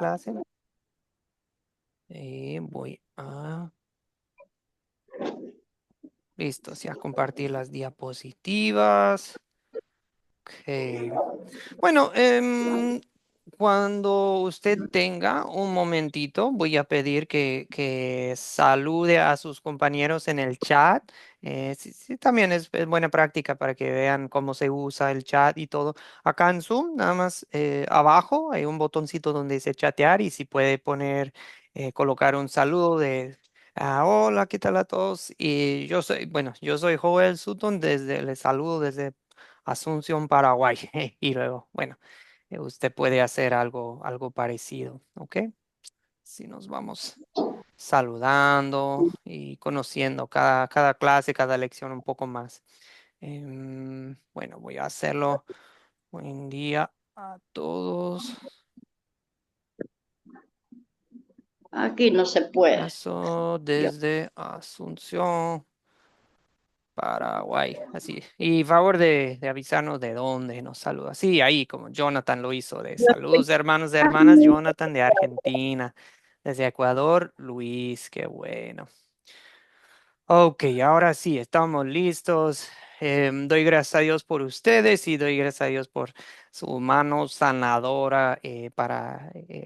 clase. Voy a... Listo, ya compartí las diapositivas. Ok. Bueno, cuando usted tenga un momentito, voy a pedir que salude a sus compañeros en el chat. Sí, sí, también es buena práctica para que vean cómo se usa el chat y todo. Acá en Zoom, nada más abajo hay un botoncito donde dice chatear y si puede poner, colocar un saludo de... hola, ¿qué tal a todos? Y yo soy, bueno, yo soy Joel Sutton, les saludo desde Asunción, Paraguay. Y luego, bueno, usted puede hacer algo parecido, ¿ok? Si nos vamos saludando y conociendo cada clase, cada lección un poco más. Bueno, voy a hacerlo. Buen día a todos. Aquí no se puede. Eso Yo, desde Asunción, Paraguay, así. Y favor de avisarnos de dónde nos saluda. Sí, ahí como Jonathan lo hizo, de yo estoy saludos hermanos y hermanas, Jonathan de Argentina, desde Ecuador, Luis, qué bueno. Ok, ahora sí, estamos listos. Doy gracias a Dios por ustedes y doy gracias a Dios por su mano sanadora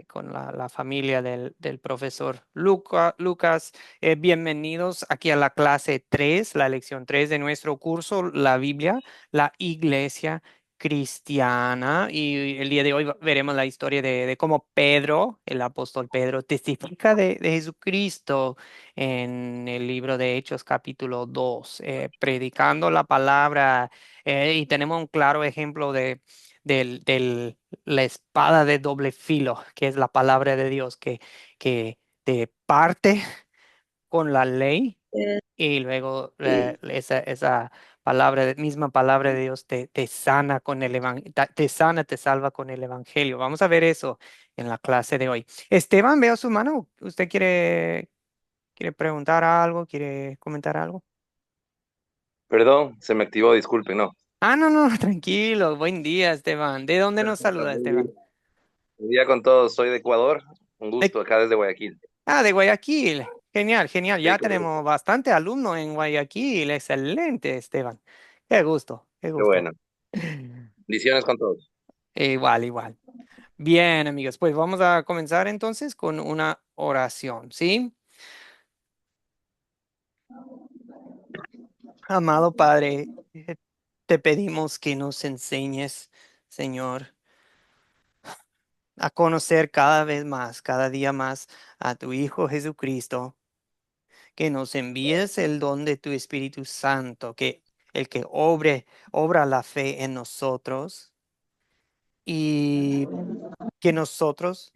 con la familia del profesor Lucas. Bienvenidos aquí a la clase 3, la lección 3 de nuestro curso, la Biblia, la Iglesia Cristiana. Y el día de hoy veremos la historia de cómo Pedro, el apóstol Pedro, testifica de Jesucristo en el libro de Hechos capítulo 2, predicando la palabra, y tenemos un claro ejemplo de la espada de doble filo, que es la palabra de Dios, que te parte con la ley y luego aquí. esa misma palabra de Dios te sana con el evangelio, te sana, te salva con el evangelio. Vamos a ver eso en la clase de hoy. Esteban, veo su mano. ¿Usted quiere preguntar algo? ¿Quiere comentar algo? Perdón, se me activó, disculpe, no. Ah, no, no, tranquilo. Buen día, Esteban. ¿De dónde nos saluda, Esteban? Buen día con todos, soy de Ecuador, un De- gusto acá desde Guayaquil. de Guayaquil. Genial, genial. Sí, Ya correcto. tenemos bastante alumnos en Guayaquil. Excelente, Esteban. Qué gusto, qué Qué gusto. bueno. Bendiciones con todos. Igual, igual. Bien, amigos, pues vamos a comenzar entonces con una oración, ¿sí? Amado Padre, te pedimos que nos enseñes, Señor, a conocer cada vez más, cada día más a tu Hijo Jesucristo, que nos envíes el don de tu Espíritu Santo, que el que obra la fe en nosotros y que nosotros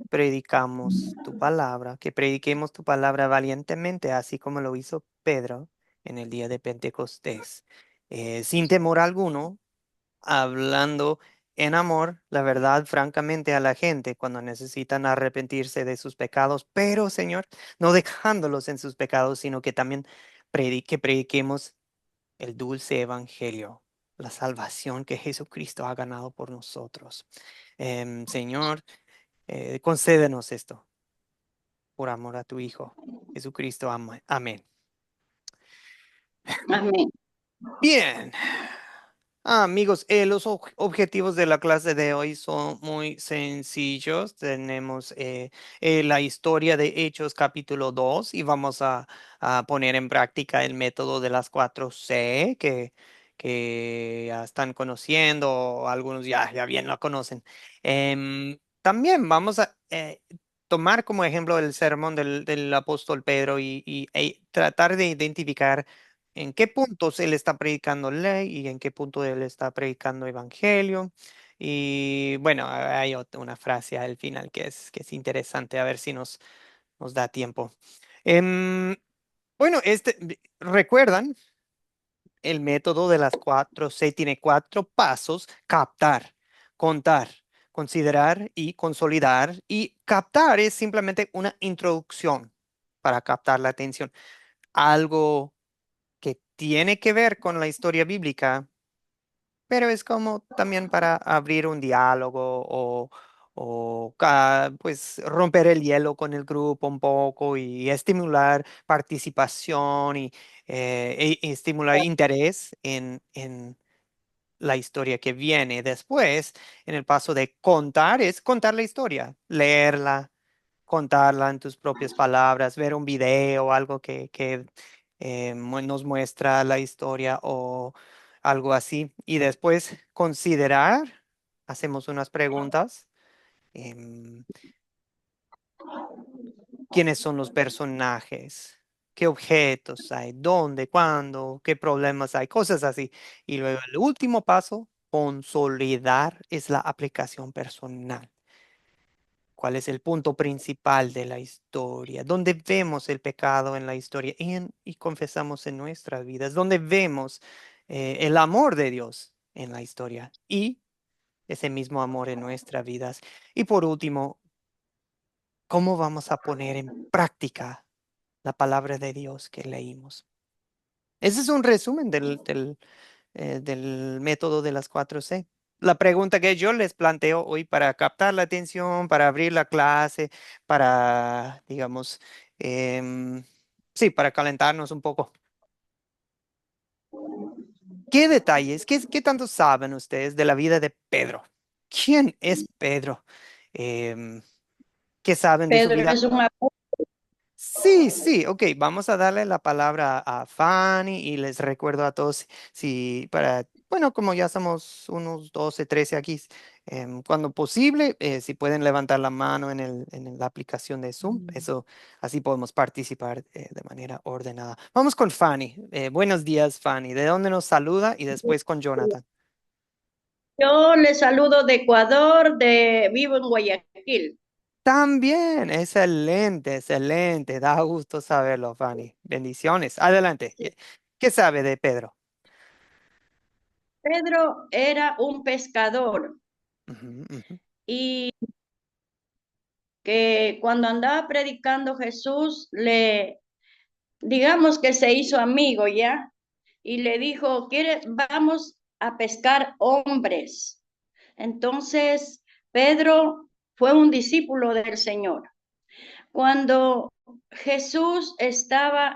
predicamos tu palabra, que prediquemos tu palabra valientemente, así como lo hizo Pedro en el día de Pentecostés, sin temor alguno, hablando en amor, la verdad, francamente, a la gente cuando necesitan arrepentirse de sus pecados, pero Señor, no dejándolos en sus pecados, sino que también prediquemos el dulce evangelio, la salvación que Jesucristo ha ganado por nosotros. Señor, concédenos esto por amor a tu Hijo, Jesucristo. Amén. Amén. Bien. Amigos, los objetivos de la clase de hoy son muy sencillos. Tenemos la historia de Hechos capítulo 2 y vamos a poner en práctica el método de las 4C que ya están conociendo, o algunos ya bien lo conocen. También vamos a tomar como ejemplo el sermón del apóstol Pedro y tratar de identificar en qué puntos él está predicando ley y en qué punto él está predicando evangelio. Y bueno, hay una frase al final que es interesante, a ver si nos da tiempo. Em, bueno, ¿recuerdan? El método de las 4C tiene 4 pasos: captar, contar, considerar y consolidar. Y captar es simplemente una introducción para captar la atención. Algo que tiene que ver con la historia bíblica, pero es como también para abrir un diálogo o pues romper el hielo con el grupo un poco y estimular participación y estimular interés en la historia que viene. Después, en el paso de contar, es contar la historia, leerla, contarla en tus propias palabras, ver un video, algo que nos muestra la historia o algo así. Y después considerar, hacemos unas preguntas. em, ¿Quiénes son los personajes? ¿Qué objetos hay? ¿Dónde? ¿Cuándo? ¿Qué problemas hay? Cosas así. Y luego el último paso, consolidar, es la aplicación personal. ¿Cuál es el punto principal de la historia? ¿Dónde vemos el pecado en la historia y confesamos en nuestras vidas? ¿Dónde vemos el amor de Dios en la historia y ese mismo amor en nuestras vidas? Y por último, ¿cómo vamos a poner en práctica la palabra de Dios que leímos? Ese es un resumen del método de las 4C. La pregunta que yo les planteo hoy para captar la atención, para abrir la clase, para, digamos, sí, para calentarnos un poco. ¿Qué detalles, qué tanto saben ustedes de la vida de Pedro? ¿Quién es Pedro? Em, ¿Qué saben de su Pedro vida? es un Sí, sí, ok, vamos a darle la palabra a Fanny y les recuerdo a todos, si para, bueno, como ya somos unos 12, 13 aquí, cuando posible, si pueden levantar la mano en la aplicación de Zoom, eso así podemos participar de manera ordenada. Vamos con Fanny. Buenos días, Fanny. ¿De dónde nos saluda? Y después con Jonathan. Yo le saludo de Ecuador, vivo en Guayaquil. También, excelente, excelente. Da gusto saberlo, Fanny. Bendiciones. Adelante. Sí. ¿Qué sabe de Pedro? Pedro era un pescador Ujú, ujú. y que cuando andaba predicando Jesús, digamos que se hizo amigo ya, y le dijo, vamos a pescar hombres. Entonces, Pedro fue un discípulo del Señor. Cuando Jesús estaba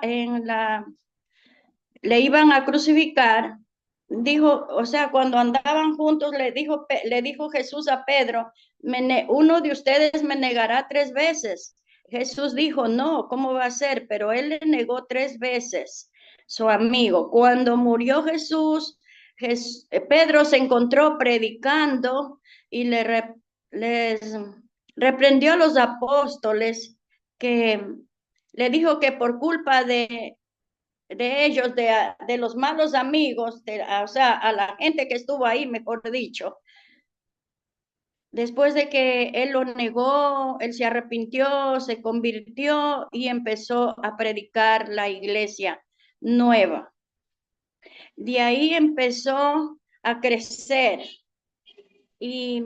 le iban a crucificar, dijo, o sea, cuando andaban juntos, le dijo Jesús a Pedro, uno de ustedes me negará 3 veces. Jesús dijo, no, ¿cómo va a ser? Pero él le negó 3 veces, su amigo. Cuando murió Jesús, Pedro se encontró predicando y les reprendió a los apóstoles que le dijo que por culpa de ellos, de los malos amigos, o sea, a la gente que estuvo ahí, mejor dicho. Después de que él lo negó, él se arrepintió, se convirtió y empezó a predicar la iglesia nueva. De ahí empezó a crecer y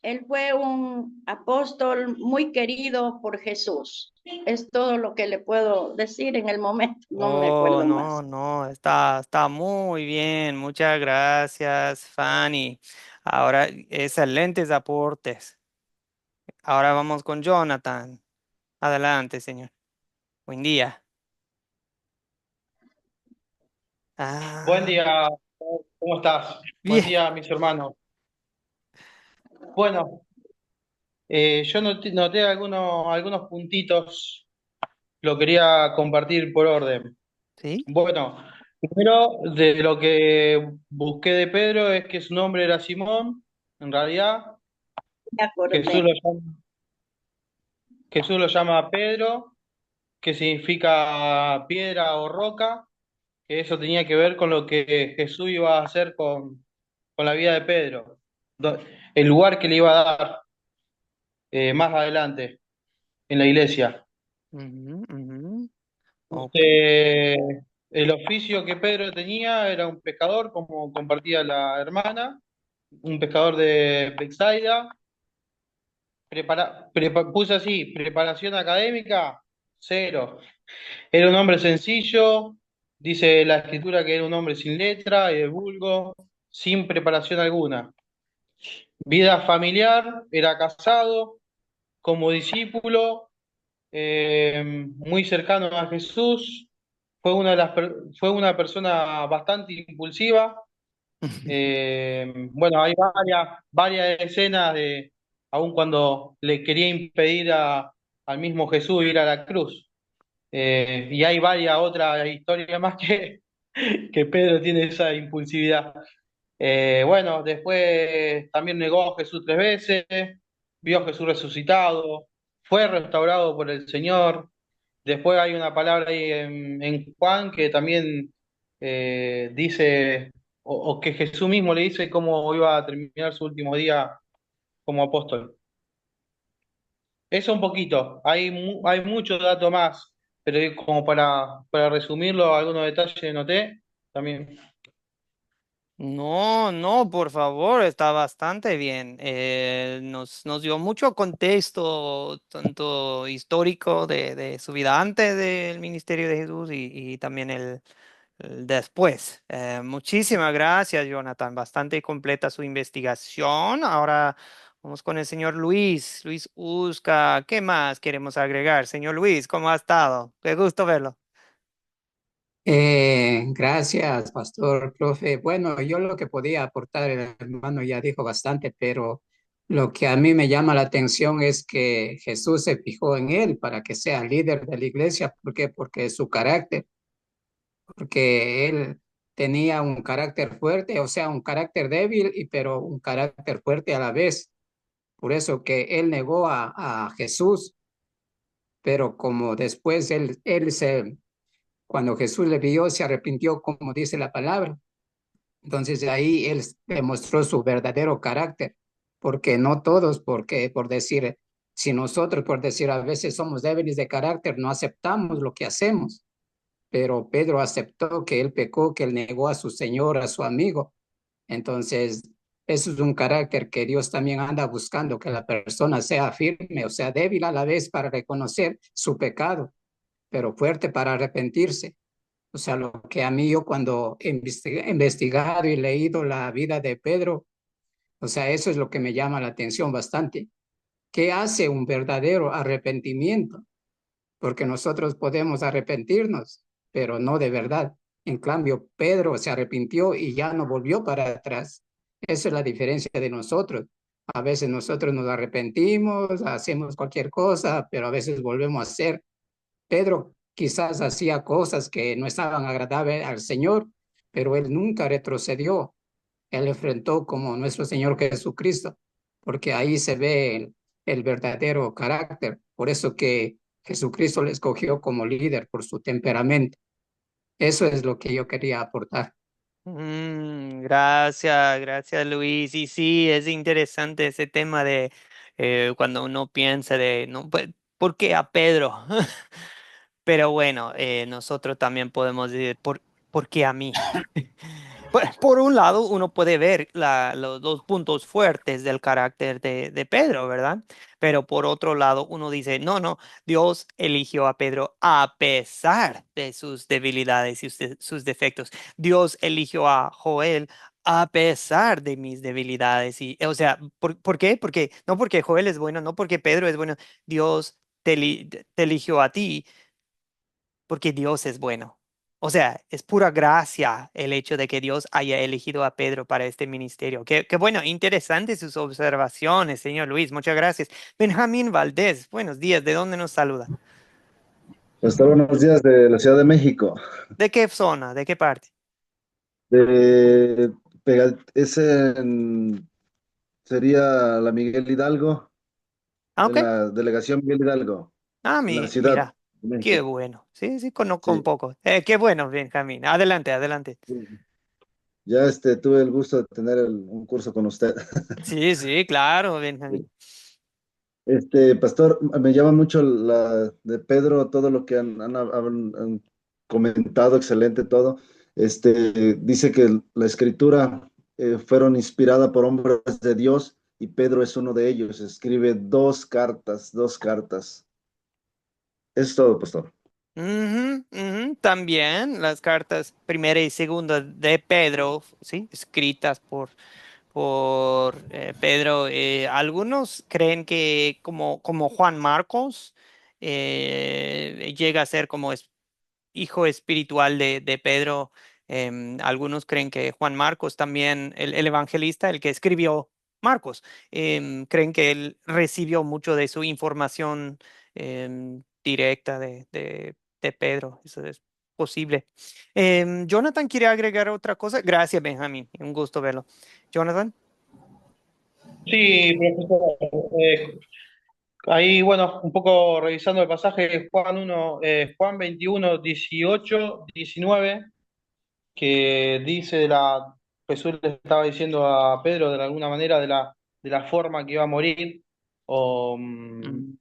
él fue un apóstol muy querido por Jesús. Es todo lo que le puedo decir en el momento, no me Oh, acuerdo no, más. no, está muy bien. Muchas gracias, Fanny. Ahora, excelentes aportes. Ahora vamos con Jonathan. Adelante, señor. Buen día. Buen Ah, día, ¿cómo estás? Buen bien, día, mis hermanos. Bueno, yo noté algunos puntitos, lo quería compartir por orden. sí. Bueno, primero de lo que busqué de Pedro es que su nombre era Simón, en realidad Me Jesús acordé. lo llama, Jesús lo llama Pedro, que significa piedra o roca, que eso tenía que ver con lo que Jesús iba a hacer con la vida de Pedro, el lugar que le iba a dar más adelante en la iglesia. Ujú, ujú. Ok. Eh, el oficio que Pedro tenía era un pescador, como compartía la hermana, un pescador de Bethsaida. Puse así, preparación académica, cero. Era un hombre sencillo, dice la escritura que era un hombre sin letra y de vulgo, sin preparación alguna. Vida familiar, era casado, como discípulo, muy cercano a Jesús, fue una persona bastante impulsiva. Bueno, hay varias escenas de, aun cuando le quería impedir al mismo Jesús ir a la cruz. Y hay varias otras historias más que Pedro tiene esa impulsividad. Bueno, después también negó a Jesús 3 veces, vio a Jesús resucitado, fue restaurado por el Señor. Después hay una palabra ahí en Juan que también dice, o que Jesús mismo le dice cómo iba a terminar su último día como apóstol. Eso un poquito, hay mucho dato más, pero como para resumirlo, algunos detalles noté también. No, no, por favor, está bastante bien. Nos dio mucho contexto, tanto histórico de su vida antes del ministerio de Jesús y también el después. Muchísimas gracias, Jonathan. Bastante completa su investigación. Ahora vamos con el señor Luis, Luis Usca. ¿Qué más queremos agregar? Señor Luis, ¿cómo ha estado? Qué gusto verlo. Gracias, pastor, profe. Bueno, yo lo que podía aportar, el hermano ya dijo bastante, pero lo que a mí me llama la atención es que Jesús se fijó en él para que sea líder de la iglesia. ¿Por qué? Porque su carácter, porque él tenía un carácter fuerte, o sea, un carácter débil, pero un carácter fuerte a la vez. Por eso que él negó a Jesús, pero como después cuando Jesús le vio, se arrepintió, como dice la palabra. Entonces ahí él demostró su verdadero carácter, porque no todos, porque por decir, si nosotros por decir a veces somos débiles de carácter, no aceptamos lo que hacemos, pero Pedro aceptó que él pecó, que él negó a su Señor, a su amigo. Entonces, eso es un carácter que Dios también anda buscando, que la persona sea firme, o sea, débil a la vez para reconocer su pecado, pero fuerte para arrepentirse. O sea, lo que a mí yo cuando he investigado y leído la vida de Pedro, o sea, eso es lo que me llama la atención bastante. ¿Qué hace un verdadero arrepentimiento? Porque nosotros podemos arrepentirnos, pero no de verdad. En cambio, Pedro se arrepintió y ya no volvió para atrás. Esa es la diferencia de nosotros. A veces nosotros nos arrepentimos, hacemos cualquier cosa, pero a veces volvemos a hacer. Pedro quizás hacía cosas que no estaban agradables al Señor, pero él nunca retrocedió. Él enfrentó como nuestro Señor Jesucristo, porque ahí se ve el verdadero carácter. Por eso que Jesucristo le escogió como líder por su temperamento. Eso es lo que yo quería aportar. Gracias, gracias Luis. Y sí, es interesante ese tema de cuando uno piensa de, no, pues, ¿por qué a Pedro? Pero bueno, nosotros también podemos decir, ¿por qué a mí? Por un lado, uno puede ver los dos puntos fuertes del carácter de Pedro, ¿verdad? Pero por otro lado, uno dice, no, no, Dios eligió a Pedro a pesar de sus debilidades y sus defectos. Dios eligió a Joel a pesar de mis debilidades. Y, o sea, ¿por qué? Porque, no porque Joel es bueno, no porque Pedro es bueno, Dios te eligió a ti porque Dios es bueno. O sea, es pura gracia el hecho de que Dios haya elegido a Pedro para este ministerio. Qué bueno, interesantes sus observaciones, señor Luis. Muchas gracias. Benjamín Valdés, buenos días. ¿De dónde nos saluda? Pastor, buenos días de la Ciudad de México. ¿De qué zona? ¿De qué parte? De, sería la Miguel Hidalgo, Ah, en ok. la delegación Miguel Hidalgo, Ah, en la Ciudad mira, de qué México. bueno. Sí, sí, conozco un Sí. poco. Qué bueno, Benjamín. Adelante, adelante. Ya tuve el gusto de tener un curso con usted. Sí, sí, claro, Benjamín. Pastor, me llama mucho la de Pedro, todo lo que han comentado, excelente todo. Dice que la escritura fueron inspirada por hombres de Dios y Pedro es uno de ellos. Escribe dos cartas, dos cartas. Es todo, pastor. Ujú, ujú. También las cartas primera y segunda de Pedro, sí, escritas Pedro. Algunos creen que como Juan Marcos llega a ser como hijo espiritual de Pedro. Algunos creen que Juan Marcos también, el evangelista, el que escribió Marcos, creen que él recibió mucho de su información directa de Pedro. Eso es posible. Jonathan quiere agregar otra cosa. Gracias, Benjamín. Un gusto verlo. Jonathan. Sí, profesor. Ahí, bueno, un poco revisando el pasaje, Juan 21, 18, 19, que dice Jesús le estaba diciendo a Pedro de alguna manera de la forma que iba a morir, o Mm.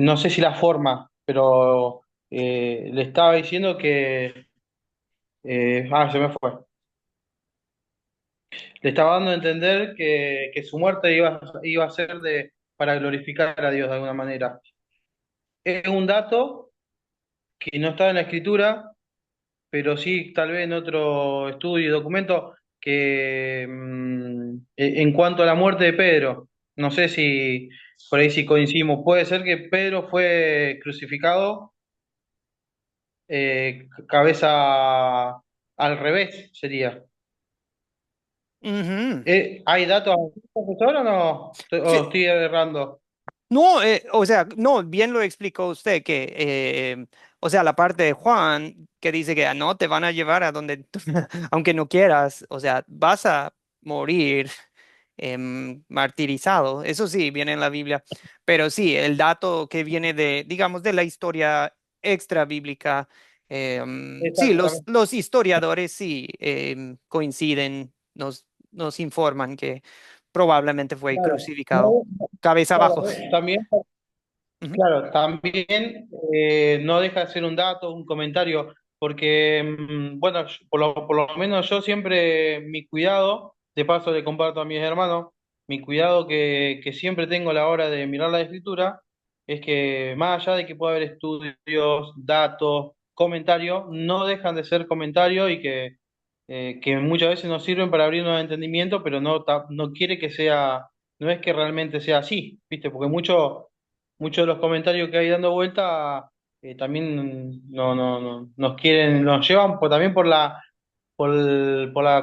no sé si la forma, pero le estaba diciendo se me fue. Le estaba dando a entender que su muerte iba a ser para glorificar a Dios de alguna manera. Es un dato que no está en la escritura, pero sí tal vez en otro estudio y documento en cuanto a la muerte de Pedro, no sé si por ahí sí coincidimos, puede ser que Pedro fue crucificado cabeza al revés, sería. Ujú. ¿Hay datos, profesor, o no? ¿O Sí. estoy errando? No, o sea, no, bien lo explicó usted que, o sea, la parte de Juan que dice que no te van a llevar a donde, aunque no quieras, o sea, vas a morir martirizado. Eso sí, viene en la Biblia, pero sí, el dato que viene de, digamos, de la historia extra bíblica, sí, Exactamente. los historiadores sí coinciden, nos informan que probablemente fue Claro. crucificado cabeza abajo. Claro, también. Ujú. Claro, también no deja de ser un dato, un comentario, porque, bueno, por lo menos yo siempre, mi cuidado, de paso le comparto a mis hermanos, mi cuidado que siempre tengo a la hora de mirar la escritura, es que más allá de que pueda haber estudios, datos, comentarios, no dejan de ser comentarios y que muchas veces nos sirven para abrirnos al entendimiento, pero no quiere que sea, no es que realmente sea así, ¿viste? Porque muchos de los comentarios que hay dando vuelta también nos llevan también por la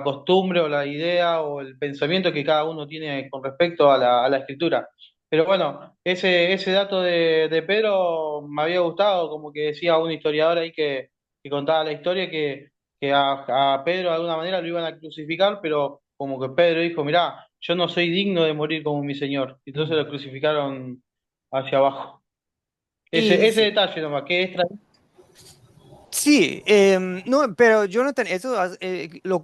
costumbre o la idea o el pensamiento que cada uno tiene con respecto a la escritura. Pero bueno, ese dato de Pedro me había gustado, como que decía un historiador ahí que contaba la historia que a Pedro de alguna manera lo iban a crucificar, pero como que Pedro dijo, mirá, yo no soy digno de morir como mi Señor. Entonces lo crucificaron hacia abajo. Y Ese sí, detalle nomás, que es sí, no, pero Jonathan, eso,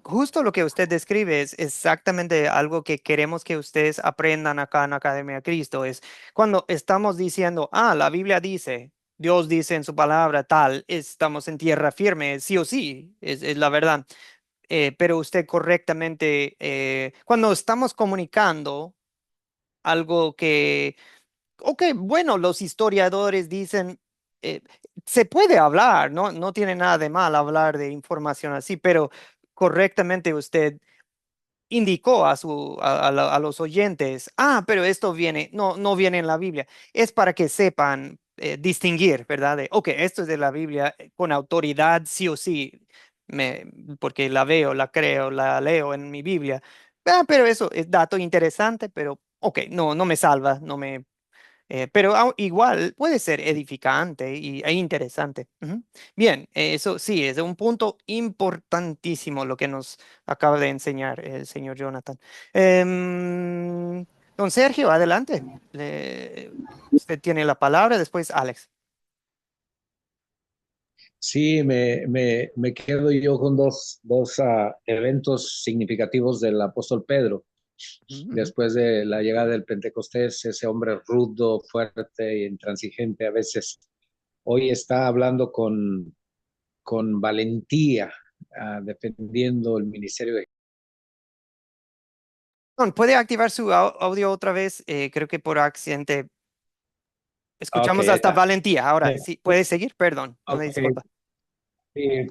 justo lo que usted describe es exactamente algo que queremos que ustedes aprendan acá en Academia Cristo, es cuando estamos diciendo, la Biblia dice, Dios dice en su palabra tal, estamos en tierra firme, sí o sí, es la verdad. Pero usted correctamente, cuando estamos comunicando algo que ok, bueno, los historiadores dicen, eh, se puede hablar, ¿no? No tiene nada de mal hablar de información así, pero correctamente usted indicó a los oyentes, pero esto viene, no viene en la Biblia. Es para que sepan distinguir, ¿verdad? Ok, esto es de la Biblia con autoridad, sí o sí, me, porque la veo, la creo, la leo en mi Biblia. Pero eso es dato interesante, pero ok, no me salva, no me pero igual puede ser edificante e interesante. Ujú. Bien, eso sí, es un punto importantísimo lo que nos acaba de enseñar el señor Jonathan. Don Sergio, adelante. Usted tiene la palabra, después Alex. Sí, me quedo yo con dos eventos significativos del apóstol Pedro. Ujú, ujú. Después de la llegada del Pentecostés, ese hombre rudo, fuerte y intransigente a veces, hoy está hablando con valentía, defendiendo el ministerio de... ¿Puede activar su audio otra vez? Creo que por accidente Ok, escuchamos ahí hasta está. valentía. Ahora, sí, puede seguir, perdón, una Ok, disculpa.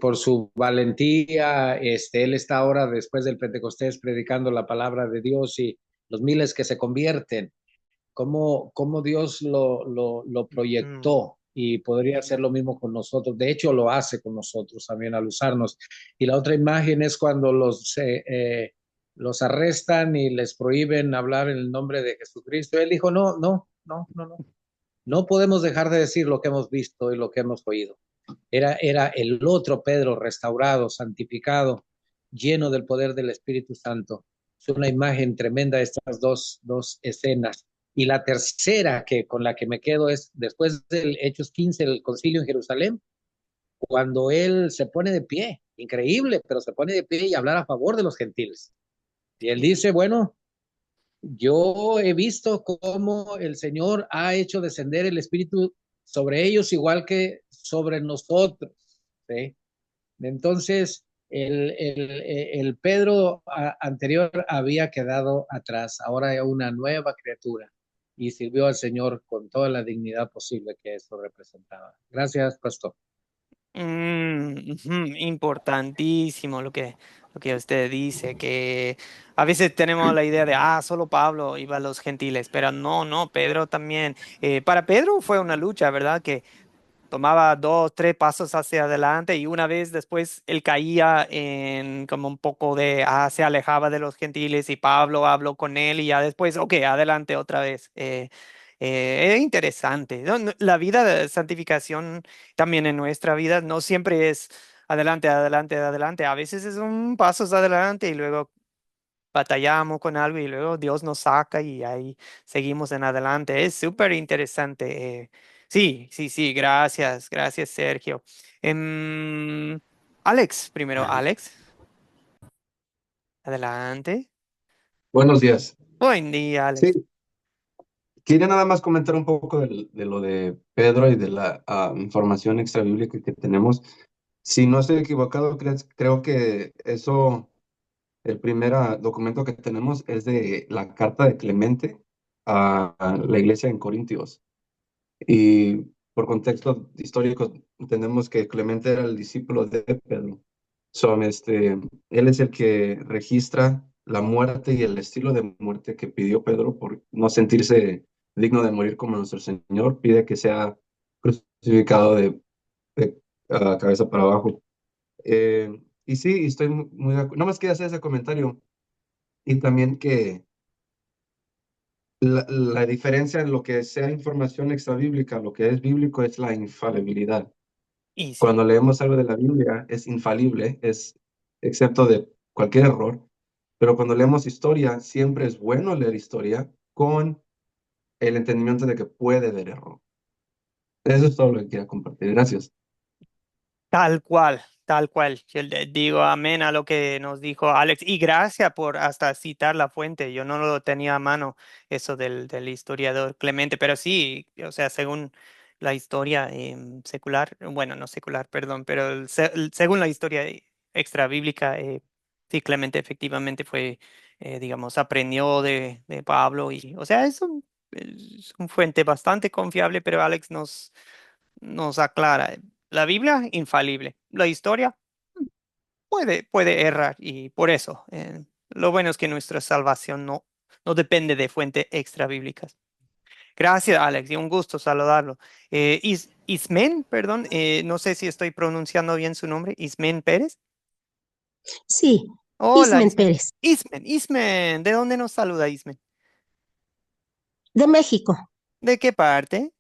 Por su valentía, él está ahora después del Pentecostés predicando la palabra de Dios y los miles que se convierten. Cómo Dios lo Mm, proyectó y podría hacer lo mismo con nosotros. De hecho, lo hace con nosotros también al usarnos. Y la otra imagen es cuando los arrestan y les prohíben hablar en el nombre de Jesucristo. Él dijo, no, no, no, no, no. No podemos dejar de decir lo que hemos visto y lo que hemos oído. Era el otro Pedro restaurado, santificado, lleno del poder del Espíritu Santo. Es una imagen tremenda estas dos escenas. Y la tercera que con la que me quedo es después del Hechos 15, el concilio en Jerusalén, cuando él se pone de pie, increíble, pero se pone de pie y hablar a favor de los gentiles. Y él sí. dice, bueno, yo he visto cómo el Señor ha hecho descender el Espíritu sobre ellos igual que sobre nosotros. ¿Sí? Entonces, el Pedro anterior había quedado atrás, ahora es una nueva criatura y sirvió al Señor con toda la dignidad posible que eso representaba. Gracias, pastor. Ujú, importantísimo lo que usted dice, que a veces tenemos la idea de, solo Pablo iba a los gentiles, pero no, no, Pedro también. Para Pedro fue una lucha, ¿verdad? Que tomaba dos, tres pasos hacia adelante y una vez después él caía en como un poco de, se alejaba de los gentiles y Pablo habló con él y ya después, ok, adelante otra vez. Es interesante, ¿no? La vida de santificación también en nuestra vida no siempre es adelante, adelante, adelante. A veces es un paso adelante y luego batallamos con algo y luego Dios nos saca y ahí seguimos en adelante. Es súper interesante. Sí, sí, sí, gracias, gracias, Sergio. Alex, primero, Alex, adelante. Buenos días. Buen día, Sí, Alex. quería nada más comentar un poco de lo de Pedro y de la información extrabíblica que tenemos. Si no estoy equivocado, creo que eso, el primer documento que tenemos es de la carta de Clemente a la iglesia en Corintios. Y por contexto histórico, entendemos que Clemente era el discípulo de Pedro. Él es el que registra la muerte y el estilo de muerte que pidió Pedro por no sentirse digno de morir como nuestro Señor. Pide que sea crucificado de cabeza para abajo. Y sí, estoy muy de acuerdo. No más quería hacer ese comentario. Y también que la diferencia en lo que sea información extrabíblica, lo que es bíblico, es la infalibilidad. Y sí, Cuando leemos algo de la Biblia es infalible, es excepto de cualquier error, pero cuando leemos historia, siempre es bueno leer historia con el entendimiento de que puede haber error. Eso es todo lo que quería compartir. Gracias. tal cual, tal cual. Yo le digo amén a lo que nos dijo Alex y gracias por hasta citar la fuente. Yo no lo tenía a mano eso del historiador Clemente, pero sí, o sea, según la historia secular, bueno, no secular, perdón, pero según la historia extra bíblica, sí, Clemente efectivamente fue, digamos, aprendió de Pablo y, o sea, es un fuente bastante confiable, pero Alex nos aclara. La Biblia, infalible. La historia puede errar y por eso lo bueno es que nuestra salvación no depende de fuentes extra bíblicas. Gracias, Alex, y un gusto saludarlo. Ismen, perdón, no sé si estoy pronunciando bien su nombre, Ismen Pérez. Sí, Hola, Ismen Ismen. Pérez, Ismen, ¿de dónde nos saluda Ismen? de México, ¿De qué parte?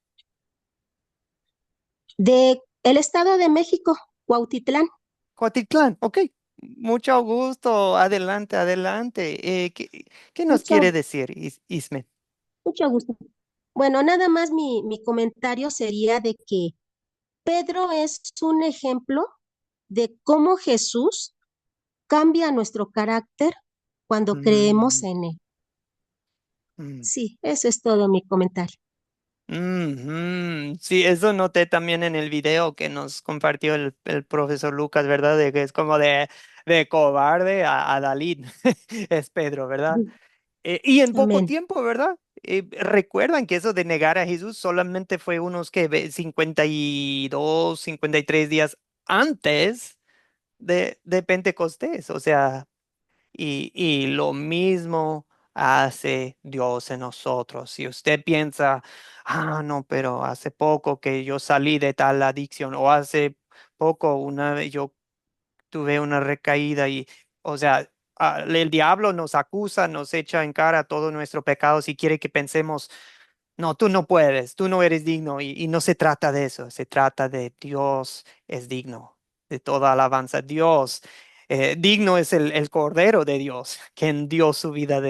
de el Estado de México, Cuautitlán. Coatitlán, ok. Mucho gusto, adelante, adelante. ¿Qué nos quiere Mucho, decir, Ismen? mucho gusto. Bueno, nada más mi comentario sería de que Pedro es un ejemplo de cómo Jesús cambia nuestro carácter cuando creemos Mm, en él. mm, Sí, eso es todo mi comentario. sí, eso noté también en el video que nos compartió el profesor Lucas, ¿verdad? De que es como de cobarde a Dalí, es Pedro, ¿verdad? Y en poco Amén. tiempo, ¿verdad? Recuerdan que eso de negar a Jesús solamente fue unos que 52, 53 días antes de Pentecostés. O sea, y lo mismo hace Dios en nosotros. Si usted piensa, no, pero hace poco que yo salí de tal adicción, o hace poco una vez yo tuve una recaída y, o sea, el diablo nos acusa, nos echa en cara todo nuestro pecado si quiere que pensemos, no, tú no puedes, tú no eres digno, y no se trata de eso, se trata de Dios es digno de toda alabanza. Dios, digno es el Cordero de Dios, quien dio su vida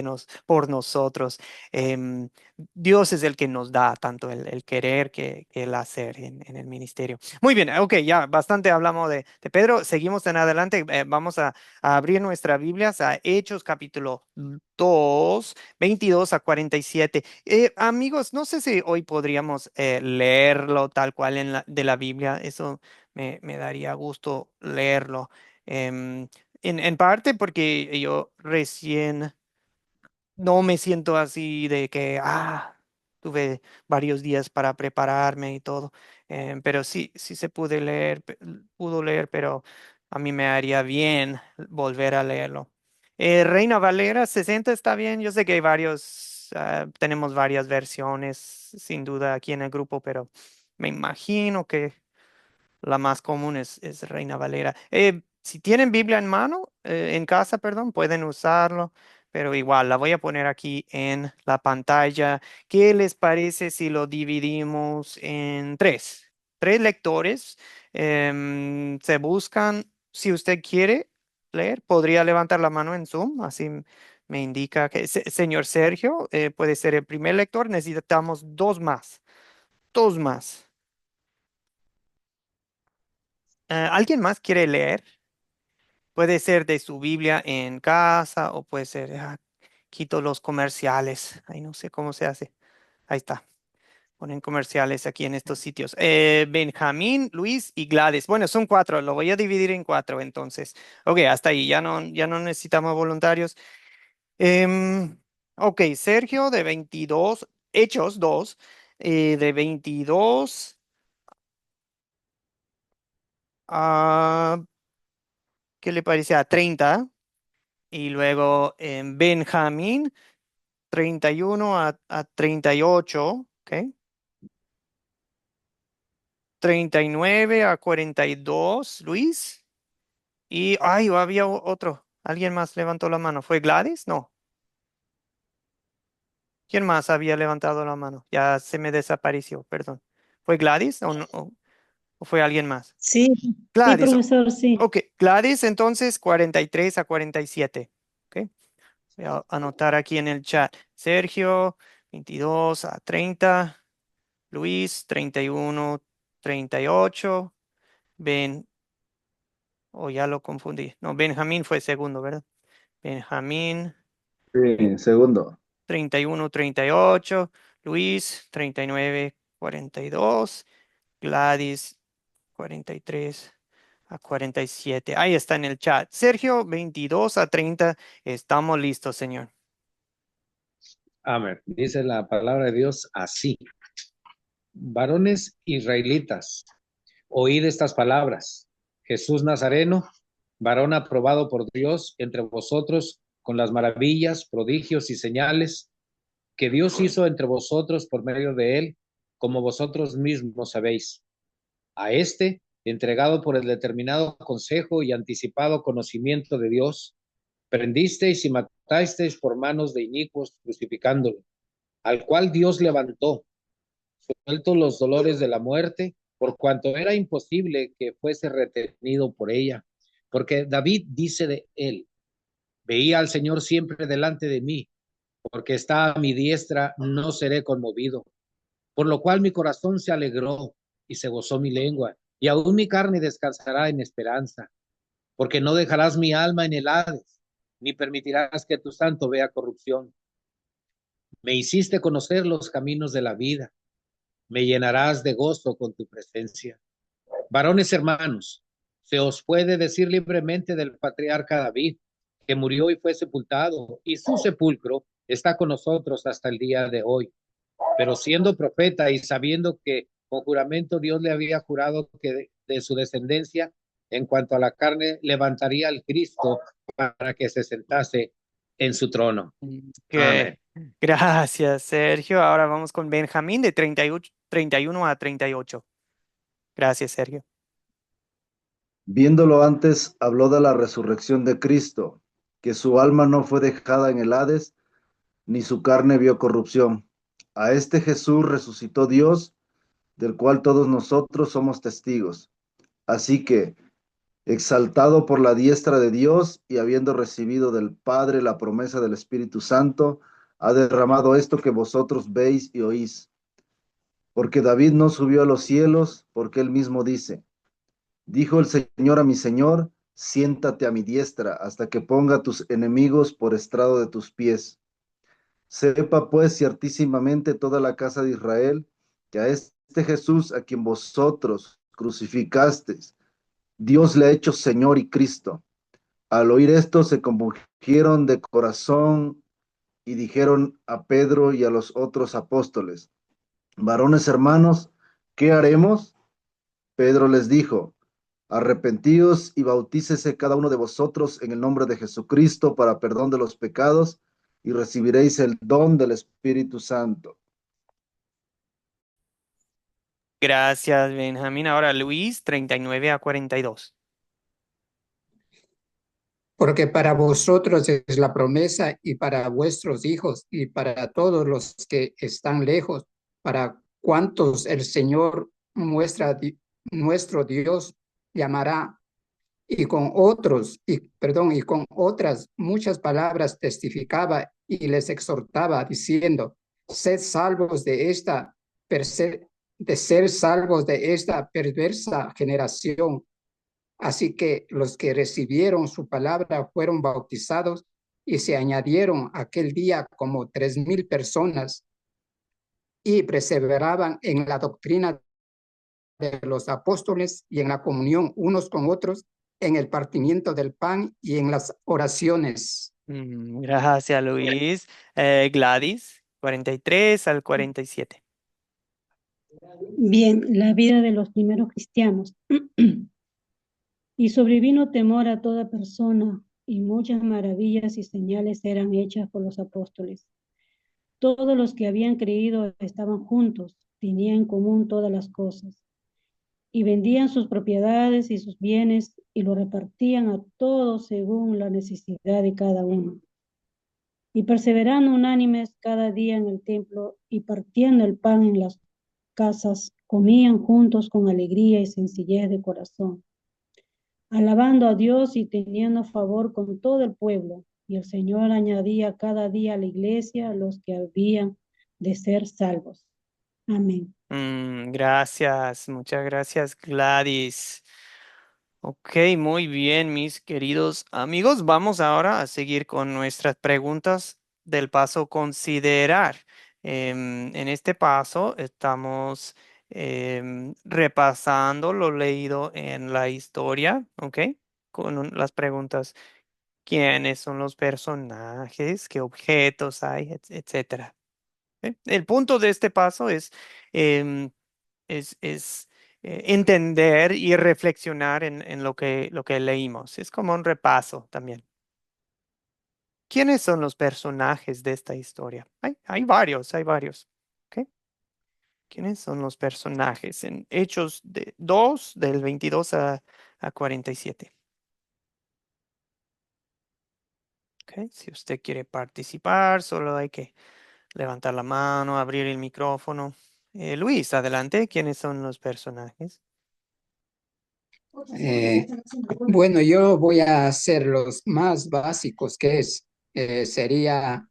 por nosotros. Em, Dios es el que nos da tanto el querer que el hacer en el ministerio. Muy bien, ok, ya bastante hablamos de Pedro. Seguimos en adelante. Vamos a abrir nuestras Biblias a Hechos capítulo 2, 22 a 47. Amigos, no sé si hoy podríamos leerlo tal cual de la Biblia. Eso me daría gusto leerlo. Em, en parte porque yo recién no me siento así de que, tuve varios días para prepararme y todo. Pero sí, sí se pudo leer, pero a mí me haría bien volver a leerlo. Reina Valera 60 está bien. Yo sé que hay tenemos varias versiones, sin duda, aquí en el grupo, pero me imagino que la más común es Reina Valera. Si tienen Biblia en mano, en casa, perdón, pueden usarlo, pero igual la voy a poner aquí en la pantalla. ¿Qué les parece si lo dividimos en tres? Tres lectores. Se buscan, si usted quiere leer, podría levantar la mano en Zoom, así me indica que, señor Sergio, puede ser el primer lector. Necesitamos dos más. ¿Alguien más quiere leer? Puede ser de su Biblia en casa o puede ser, quito los comerciales. Ahí no sé cómo se hace. Ahí está. Ponen comerciales aquí en estos sitios. Benjamín, Luis y Gladys. Bueno, son cuatro. Lo voy a dividir en cuatro entonces. Ok, hasta ahí. Ya no necesitamos voluntarios. Ok, Sergio de 22, Hechos 2, de 22 a, ¿qué le parece? A 30. Y luego en Benjamín, 31 a 38, ¿ok? 39 a 42, Luis. Había otro. ¿Alguien más levantó la mano? ¿Fue Gladys? No. ¿Quién más había levantado la mano? Ya se me desapareció, perdón. ¿Fue Gladys o, o fue alguien más? Sí, sí, Gladys. profesor, sí. Ok, Gladys entonces 43 a 47. ¿Ok? Voy a anotar aquí en el chat. Sergio, 22 a 30. Luis, 31, 38. Ben, ya lo confundí. No, Benjamín fue segundo, ¿verdad? Benjamín, Sí, segundo. 31, 38. Luis, 39, 42. Gladys, 43 a 47. Ahí está en el chat. Sergio, 22 a 30. Estamos listos, señor. Amén. Dice la palabra de Dios así. Varones israelitas, oíd estas palabras. Jesús Nazareno, varón aprobado por Dios entre vosotros con las maravillas, prodigios y señales que Dios hizo entre vosotros por medio de él, como vosotros mismos sabéis. A este, entregado por el determinado consejo y anticipado conocimiento de Dios, prendisteis y matasteis por manos de inicuos, crucificándolo, al cual Dios levantó, suelto los dolores de la muerte, por cuanto era imposible que fuese retenido por ella. Porque David dice de él, veía al Señor siempre delante de mí, porque está a mi diestra, no seré conmovido. Por lo cual mi corazón se alegró y se gozó mi lengua, y aún mi carne descansará en esperanza, porque no dejarás mi alma en el Hades, ni permitirás que tu santo vea corrupción. Me hiciste conocer los caminos de la vida, me llenarás de gozo con tu presencia. Varones hermanos, se os puede decir libremente del patriarca David, que murió y fue sepultado, y su sepulcro está con nosotros hasta el día de hoy. Pero siendo profeta y sabiendo que con juramento Dios le había jurado que de su descendencia En cuanto a la carne, levantaría al Cristo para que se sentase en su trono. Ok. Gracias, Sergio. Ahora vamos con Benjamín de 31 a 38. Gracias, Sergio. Viéndolo antes, habló de la resurrección de Cristo, que su alma no fue dejada en el Hades, ni su carne vio corrupción. A este Jesús resucitó Dios, del cual todos nosotros somos testigos. Así que, exaltado por la diestra de Dios y habiendo recibido del Padre la promesa del Espíritu Santo, ha derramado esto que vosotros veis y oís. Porque David no subió a los cielos, porque él mismo dice, dijo el Señor a mi Señor, siéntate a mi diestra hasta que ponga tus enemigos por estrado de tus pies. Sepa pues ciertísimamente toda la casa de Israel que a este Jesús a quien vosotros crucificasteis, Dios le ha hecho Señor y Cristo. Al oír esto se compungieron de corazón y dijeron a Pedro y a los otros apóstoles, varones hermanos, ¿qué haremos? Pedro les dijo, arrepentíos y bautícese cada uno de vosotros en el nombre de Jesucristo para perdón de los pecados y recibiréis el don del Espíritu Santo. Gracias, Benjamín. Ahora Luis, 39 a 42. Porque para vosotros es la promesa y para vuestros hijos y para todos los que están lejos, para cuantos el Señor nuestro Dios llamará y con otros, y con otras muchas palabras testificaba y les exhortaba diciendo, sed salvos de ser salvos de esta perversa generación. Así que los que recibieron su palabra fueron bautizados y se añadieron aquel día como 3,000 personas y perseveraban en la doctrina de los apóstoles y en la comunión unos con otros, en el partimiento del pan y en las oraciones. Gracias, Luis. Gladys, 43 al 47. Bien, la vida de los primeros cristianos. Y sobrevino temor a toda persona, y muchas maravillas y señales eran hechas por los apóstoles. Todos los que habían creído estaban juntos, tenían en común todas las cosas, y vendían sus propiedades y sus bienes, y lo repartían a todos según la necesidad de cada uno. Y perseverando unánimes cada día en el templo, y partiendo el pan en las casas, comían juntos con alegría y sencillez de corazón, alabando a Dios y teniendo favor con todo el pueblo. Y el Señor añadía cada día a la iglesia los que habían de ser salvos. Amén. Gracias, muchas gracias, Gladys. Ok, muy bien, mis queridos amigos. Vamos ahora a seguir con nuestras preguntas del paso considerar. En este paso estamos repasando lo leído en la historia, ¿ok? Con las preguntas, ¿quiénes son los personajes? ¿Qué objetos hay? Etcétera. ¿Ok? El punto de este paso em, es entender y reflexionar en lo que leímos. Es como un repaso también. ¿Quiénes son los personajes de esta historia? Hay varios, hay varios. ¿Ok? ¿Quiénes son los personajes? En Hechos 2, del 22 a 47. ¿Ok? Si usted quiere participar, solo hay que levantar la mano, abrir el micrófono. Luis, adelante. ¿Quiénes son los personajes? Bueno, yo voy a hacer los más básicos, sería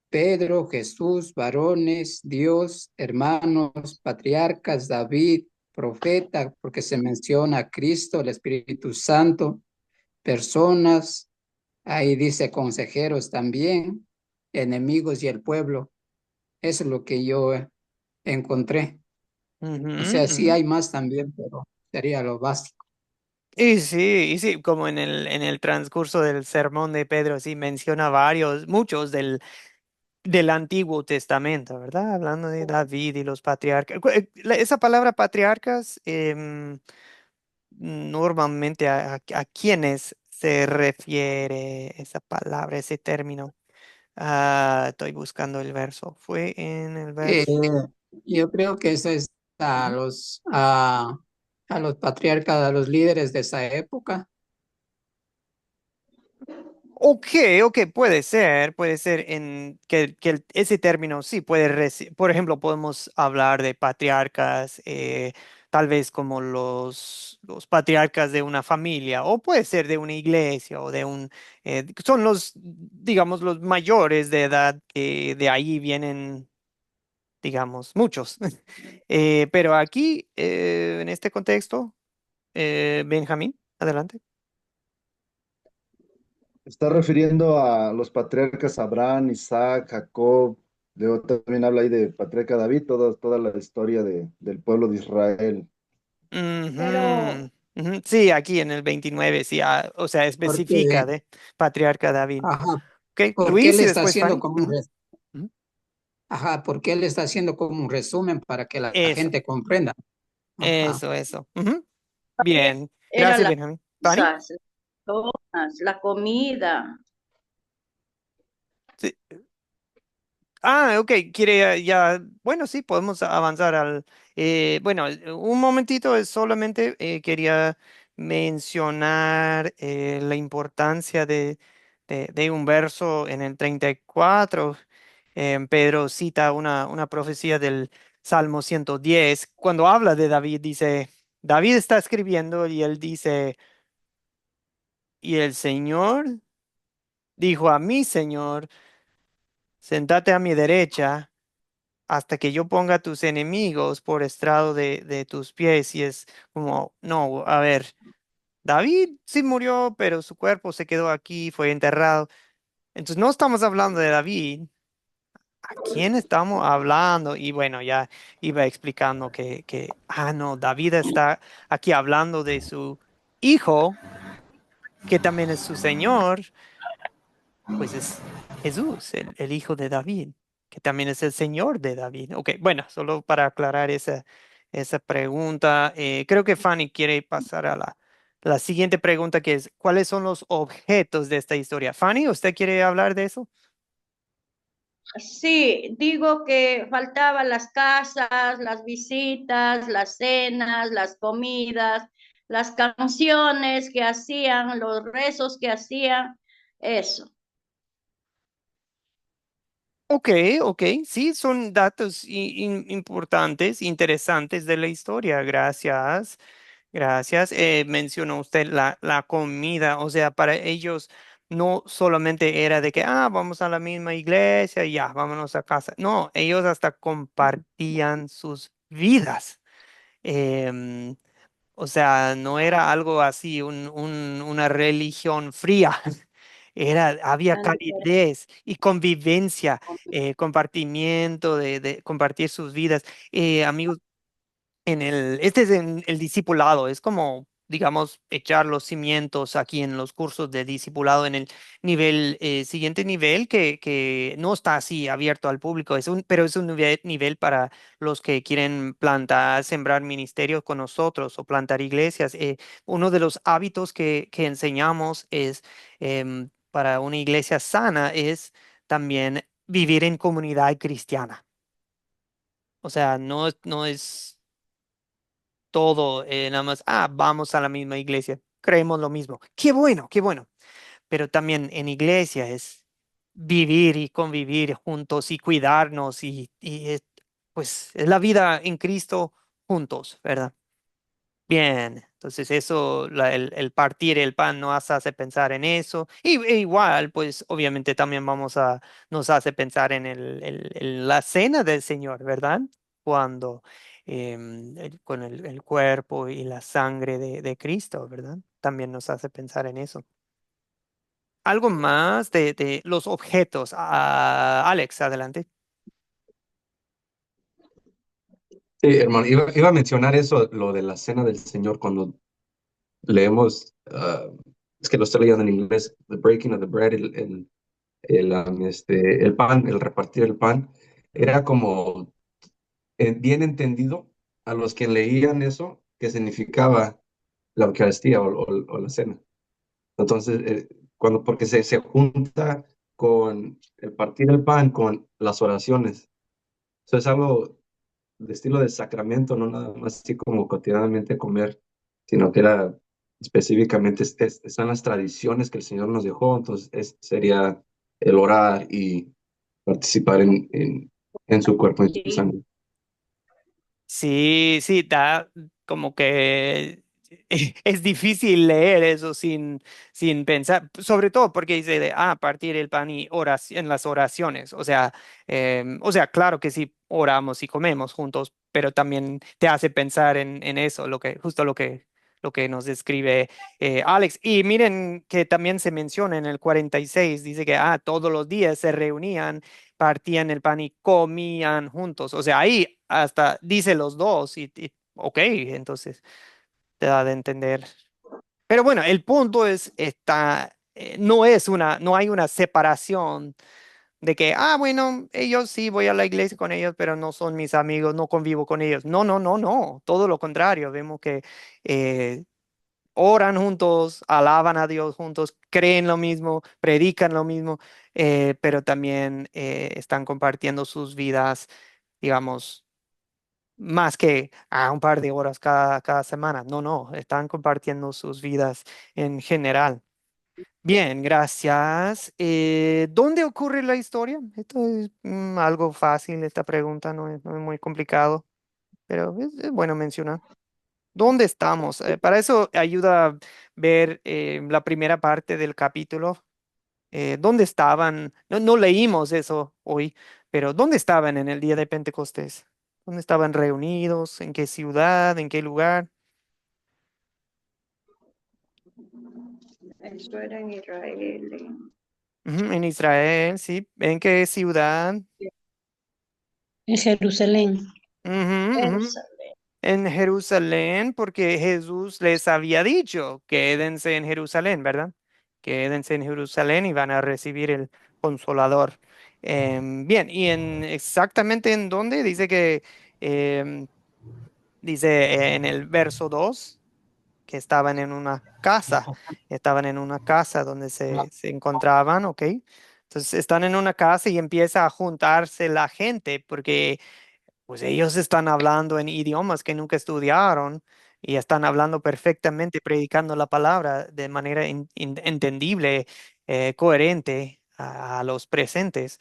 Pedro, Jesús, varones, Dios, hermanos, patriarcas, David, profeta, porque se menciona a Cristo, el Espíritu Santo, personas, ahí dice consejeros también, enemigos y el pueblo. Eso es lo que yo encontré. O sea, sí hay más también, pero sería lo básico. Y sí, como en el transcurso del sermón de Pedro, sí menciona muchos del Antiguo Testamento, ¿verdad? Hablando de David y los patriarcas. Esa palabra patriarcas, normalmente a quiénes se refiere esa palabra, ese término. Estoy buscando el verso. Fue en el Eh, verso. yo creo que eso es Ujú. a los patriarcas, a los líderes de esa época. Ok, ok, puede ser en que ese término sí puede, por ejemplo, podemos hablar de patriarcas, tal vez como los patriarcas de una familia, o puede ser de una iglesia, o de son los, digamos, los mayores de edad, que de ahí vienen, digamos, muchos. Pero aquí, en este contexto, Benjamín, adelante. Está refiriendo a los patriarcas Abraham, Isaac, Jacob. Luego también habla ahí de patriarca David, toda la historia del pueblo de Israel. Pero Ujú, ujú. Sí, aquí en el 29 sí, o sea, especifica Porque, de Patriarca David. ajá, Ok, porque él Luis y está después haciendo Fanny. como Ujú, ujú. ajá, porque él está haciendo como un resumen para que la Eso, gente comprenda. Ajá. eso. Ujú. Bien, era gracias, las Benjamín. Fanny. cosas, las personas, la comida. Sí. Ok, quiere bueno, sí, podemos avanzar bueno, un momentito, es solamente quería mencionar la importancia de un verso en el 34. Pedro cita una profecía del Salmo 110. Cuando habla de David, dice, David está escribiendo y él dice, y el Señor dijo a mi Señor, sentate a mi derecha hasta que yo ponga a tus enemigos por estrado de tus pies. Y es como, no, a ver, David sí murió, pero su cuerpo se quedó aquí, fue enterrado. Entonces no estamos hablando de David. ¿A quién estamos hablando? Y bueno, ya iba explicando no, David está aquí hablando de su hijo, que también es su señor, pues es Jesús, el hijo de David, que también es el Señor de David. Ok, bueno, solo para aclarar esa pregunta, creo que Fanny quiere pasar a la siguiente pregunta, que es, ¿cuáles son los objetos de esta historia? Fanny, ¿usted quiere hablar de eso? Sí, digo que faltaban las casas, las visitas, las cenas, las comidas, las canciones que hacían, los rezos que hacían, eso. Ok, ok, sí, son datos importantes, interesantes de la historia. Gracias. Gracias. Mencionó usted la comida, o sea, para ellos no solamente era de que, vamos a la misma iglesia y ya, vámonos a casa. No, ellos hasta compartían sus vidas. Em, o sea, no era algo así, una religión fría. Había calidez y convivencia, compartimiento de compartir sus vidas. Amigos, este es en el discipulado, es como, digamos, echar los cimientos aquí en los cursos de discipulado en el siguiente nivel, que no está así abierto al público, pero es un nivel para los que quieren plantar, sembrar ministerios con nosotros o plantar iglesias. Uno de los hábitos que enseñamos para una iglesia sana es también vivir en comunidad cristiana. O sea, no es todo, nada más, vamos a la misma iglesia, creemos lo mismo. Qué bueno, qué bueno. Pero también en iglesia es vivir y convivir juntos y cuidarnos pues es la vida en Cristo juntos, ¿verdad? Bien, entonces eso, el partir el pan nos hace pensar en eso. E igual, pues obviamente también nos hace pensar en la cena del Señor, ¿verdad? Cuando con el cuerpo y la sangre de Cristo, ¿verdad? También nos hace pensar en eso. Algo más de los objetos. Alex, adelante. Sí, hermano, iba a mencionar eso, lo de la cena del Señor, cuando leemos, es que lo estoy leyendo en inglés, the breaking of the bread, el pan, el repartir el pan, era como bien entendido a los que leían eso, que significaba la Eucaristía o la cena. Entonces, porque se junta con el partir el pan, con las oraciones. Eso es algo de estilo de sacramento, no nada más así como cotidianamente comer, sino que era específicamente, están las tradiciones que el Señor nos dejó, entonces sería el orar y participar en su cuerpo y su Sí. sangre. Sí, sí, da como que es difícil leer eso sin pensar, sobre todo porque dice de partir el pan y en las oraciones. O sea, claro que sí oramos y comemos juntos, pero también te hace pensar en eso, justo lo que nos describe Alex. Y miren que también se menciona en el 46, dice que todos los días se reunían, partían el pan y comían juntos. O sea, ahí hasta dice los dos ok, entonces te da de entender. Pero bueno, el punto no hay una separación de que, bueno, ellos sí voy a la iglesia con ellos, pero no son mis amigos, no convivo con ellos. No, no, no, no, todo lo contrario. Vemos que eh, oran juntos, alaban a Dios juntos, creen lo mismo, predican lo mismo, pero también están compartiendo sus vidas, digamos, más que un par de horas cada semana. No, no, están compartiendo sus vidas en general. Bien, gracias. ¿Dónde ocurre la historia? Esto es algo fácil, esta pregunta no es muy complicado, pero es bueno mencionar. ¿Dónde estamos? Para eso ayuda a ver la primera parte del capítulo. ¿Dónde estaban? No leímos eso hoy, pero ¿dónde estaban en el día de Pentecostés? ¿Dónde estaban reunidos? ¿En qué ciudad? ¿En qué lugar? Eso era en Israel. Ujú, en Israel, sí. ¿En qué ciudad? En Jerusalén. Ujú, ujú. Jerusalén. En Jerusalén, porque Jesús les había dicho, quédense en Jerusalén, ¿verdad? Quédense en Jerusalén y van a recibir el Consolador. Bien, y exactamente en dónde dice em, dice en el verso 2 que estaban en una casa donde se encontraban, ¿ok? Entonces están en una casa y empieza a juntarse la gente porque pues ellos están hablando en idiomas que nunca estudiaron y están hablando perfectamente, predicando la palabra de manera entendible, coherente a los presentes.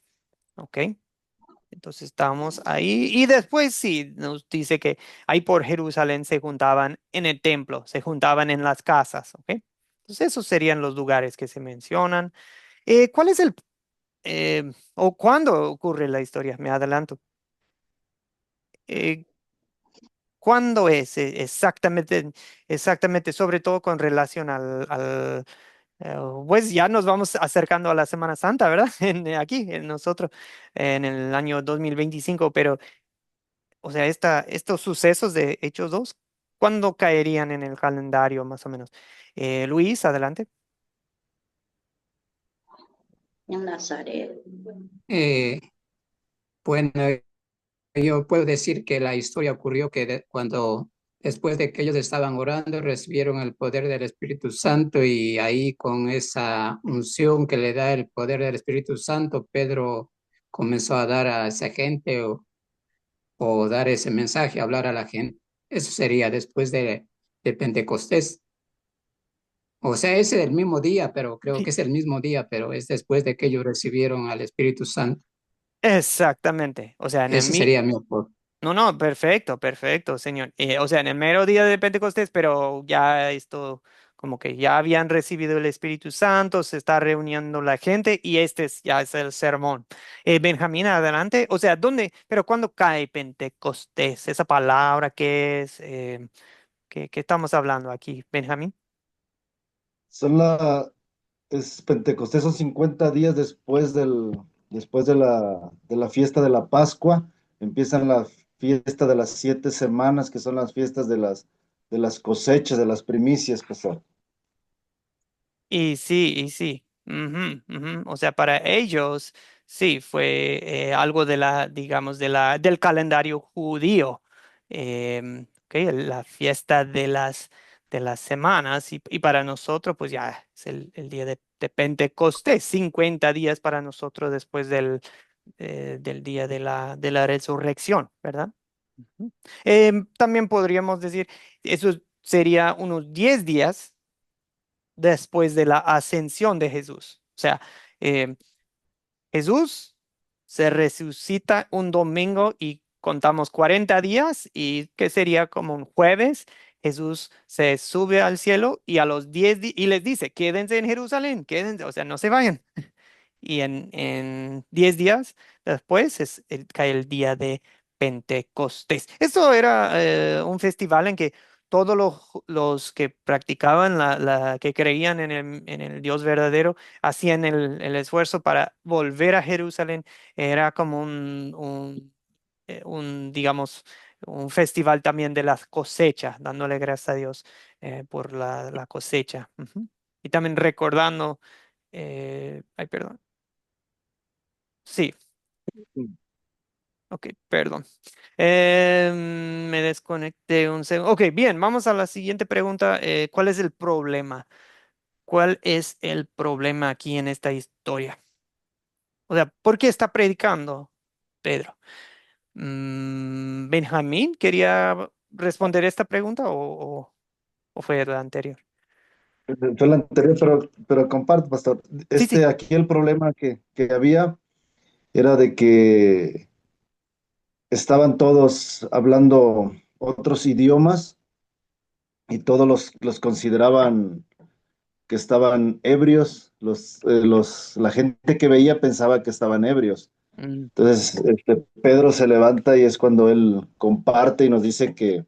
¿Ok? Entonces estamos ahí y después sí, nos dice que ahí por Jerusalén se juntaban en el templo, se juntaban en las casas. ¿Ok? Entonces esos serían los lugares que se mencionan. ¿Cuál es o cuándo ocurre la historia? Me adelanto. Eh, ¿Cuándo es exactamente, sobre todo con relación pues ya nos vamos acercando a la Semana Santa, ¿verdad? Aquí, en nosotros, en el año 2025, pero, o sea, estos sucesos de Hechos 2, ¿cuándo caerían en el calendario más o menos? Luis, adelante. En Nazaret. Eh, bueno, yo puedo decir que la historia ocurrió cuando después de que ellos estaban orando, recibieron el poder del Espíritu Santo y ahí con esa unción que le da el poder del Espíritu Santo, Pedro comenzó a dar a esa gente o dar ese mensaje, hablar a la gente. Eso sería después de Pentecostés. O sea, es el mismo día, pero creo que Sí. es el mismo día, pero es después de que ellos recibieron al Espíritu Santo. Exactamente. O sea, Ese sería mi aporte. no, no, perfecto, perfecto, señor. O sea, en el mero día de Pentecostés, pero ya esto, como que ya habían recibido el Espíritu Santo, se está reuniendo la gente y ya es el sermón. Benjamín, adelante. O sea, ¿dónde? Pero ¿cuándo cae Pentecostés? Esa palabra que es, ¿qué estamos hablando aquí, Benjamín? Son Pentecostés son 50 días después de la fiesta de la Pascua. Empiezan la fiesta de las 7 semanas, que son las fiestas de las cosechas, de las primicias, pastor. Y sí, y sí. Ujú, ujú. O sea, para ellos sí fue algo digamos, del calendario judío. Ok, la fiesta de las semanas y para nosotros pues ya es el día de Pentecostés, 50 días para nosotros después del día de la resurrección, ¿verdad? Ujú. También podríamos decir, eso sería unos 10 días después de la ascensión de Jesús. O sea, eh, Jesús se resucita un domingo y contamos 40 días y que sería como un jueves. Jesús se sube al cielo y a los 10 días y les dice, quédense en Jerusalén, quédense, o sea, no se vayan. Y en 10 días después cae el día de Pentecostés. Esto era un festival en que todos los que practicaban, que creían en el Dios verdadero, hacían el esfuerzo para volver a Jerusalén. Era como digamos, un festival también de las cosechas, dándole gracias a Dios por la cosecha. Ujú. Y también recordando, ay, perdón. Sí, ok, perdón. Me desconecté un segundo. Ok, bien, vamos a la siguiente pregunta. ¿Cuál es el problema? ¿Cuál es el problema aquí en esta historia? O sea, ¿por qué está predicando Pedro? ¿Benjamín quería responder esta pregunta o fue la anterior? Fue la anterior, pero comparto, pastor. Sí, sí. Aquí el problema que había era de que estaban todos hablando otros idiomas y todos los consideraban que estaban ebrios. La gente que veía pensaba que estaban ebrios. Mm, Entonces, Pedro se levanta y es cuando él comparte y nos dice que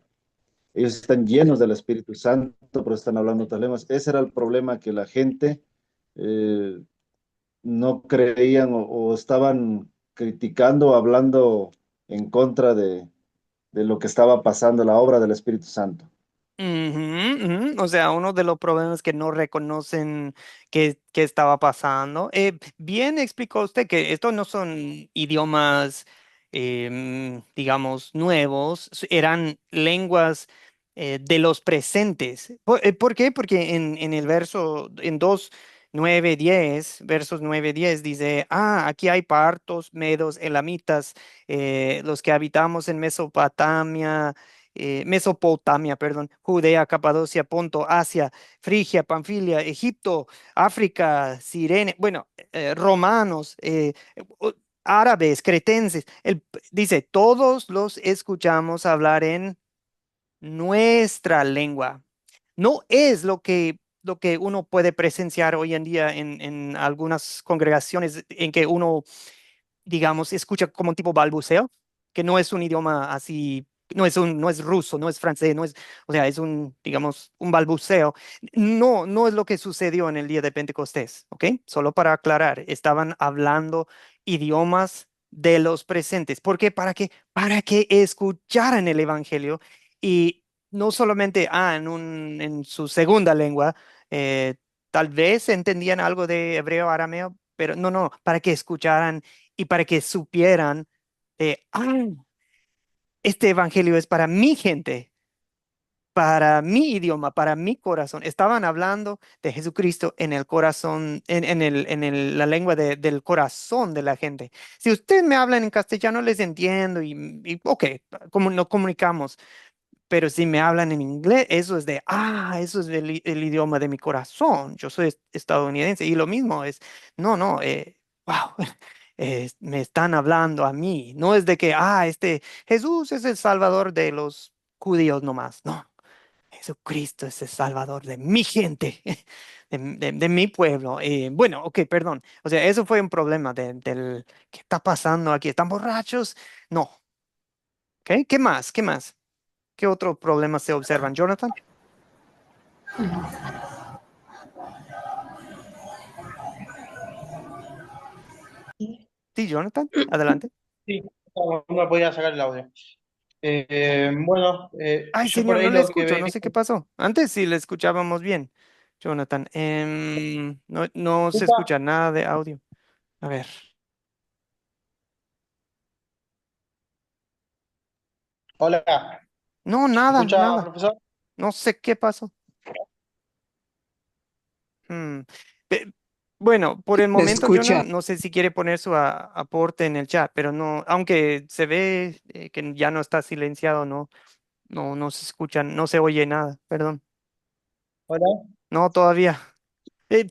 ellos están llenos del Espíritu Santo, pero están hablando otras lenguas. Ese era el problema, que la gente eh, no creían o estaban criticando o hablando en contra de lo que estaba pasando, la obra del Espíritu Santo. ujú, ujú. O sea, uno de los problemas que no reconocen qué estaba pasando. Bien explicó usted que estos no son idiomas, digamos, nuevos, eran lenguas de los presentes. ¿Por qué? Porque en el verso, en 2:9-10, versos 9-10 dice, aquí hay partos, medos, elamitas, los que habitamos en Mesopotamia, perdón, Judea, Capadocia, Ponto, Asia, Frigia, Panfilia, Egipto, África, Cirene, bueno, romanos, o- árabes, cretenses. Dice, todos los escuchamos hablar en nuestra lengua. No es lo que uno puede presenciar hoy en día en algunas congregaciones en que uno digamos, escucha como un tipo balbuceo, que no es un idioma así, no es ruso, no es francés, no es, o sea, es un, digamos, un balbuceo. No, no es lo que sucedió en el día de Pentecostés, ¿ok? Solo para aclarar, estaban hablando idiomas de los presentes. ¿Por qué? Para que escucharan el evangelio y no solamente, en su segunda lengua, tal vez entendían algo de hebreo, arameo, pero no, para que escucharan y para que supieran, este evangelio es para mi gente, para mi idioma, para mi corazón. Estaban hablando de Jesucristo en el corazón, la lengua del corazón de la gente. Si usted me habla en castellano, les entiendo ok, como nos comunicamos. Pero si me hablan en inglés, eso es eso es el idioma de mi corazón. Yo soy estadounidense y lo mismo es, no, wow, me están hablando a mí. No es de que, Jesús es el salvador de los judíos nomás. No, Jesucristo es el salvador de mi gente, de mi pueblo. Bueno, ok, perdón. O sea, eso fue un problema ¿qué está pasando aquí? ¿Están borrachos? No. ¿Ok? ¿Qué más? ¿Qué más? ¿Qué otros problemas se observan, Jonathan? Sí, Jonathan, adelante. Sí, no me podía sacar el audio. Bueno, Ay, yo por señor, no ahí le lo que escucho, veo. no sé qué pasó. Antes sí le escuchábamos bien, Jonathan. No se escucha nada de audio. A ver. Hola, No, ¿me nada, escucha, nada. profesor? No sé qué pasó. Mm. Pe- Bueno, por el ¿Me momento, escucha? Jonah, no sé si quiere poner su aporte en el chat, pero no, aunque se ve que ya no está silenciado, no se escucha, no se oye nada, perdón. Hola. No, todavía.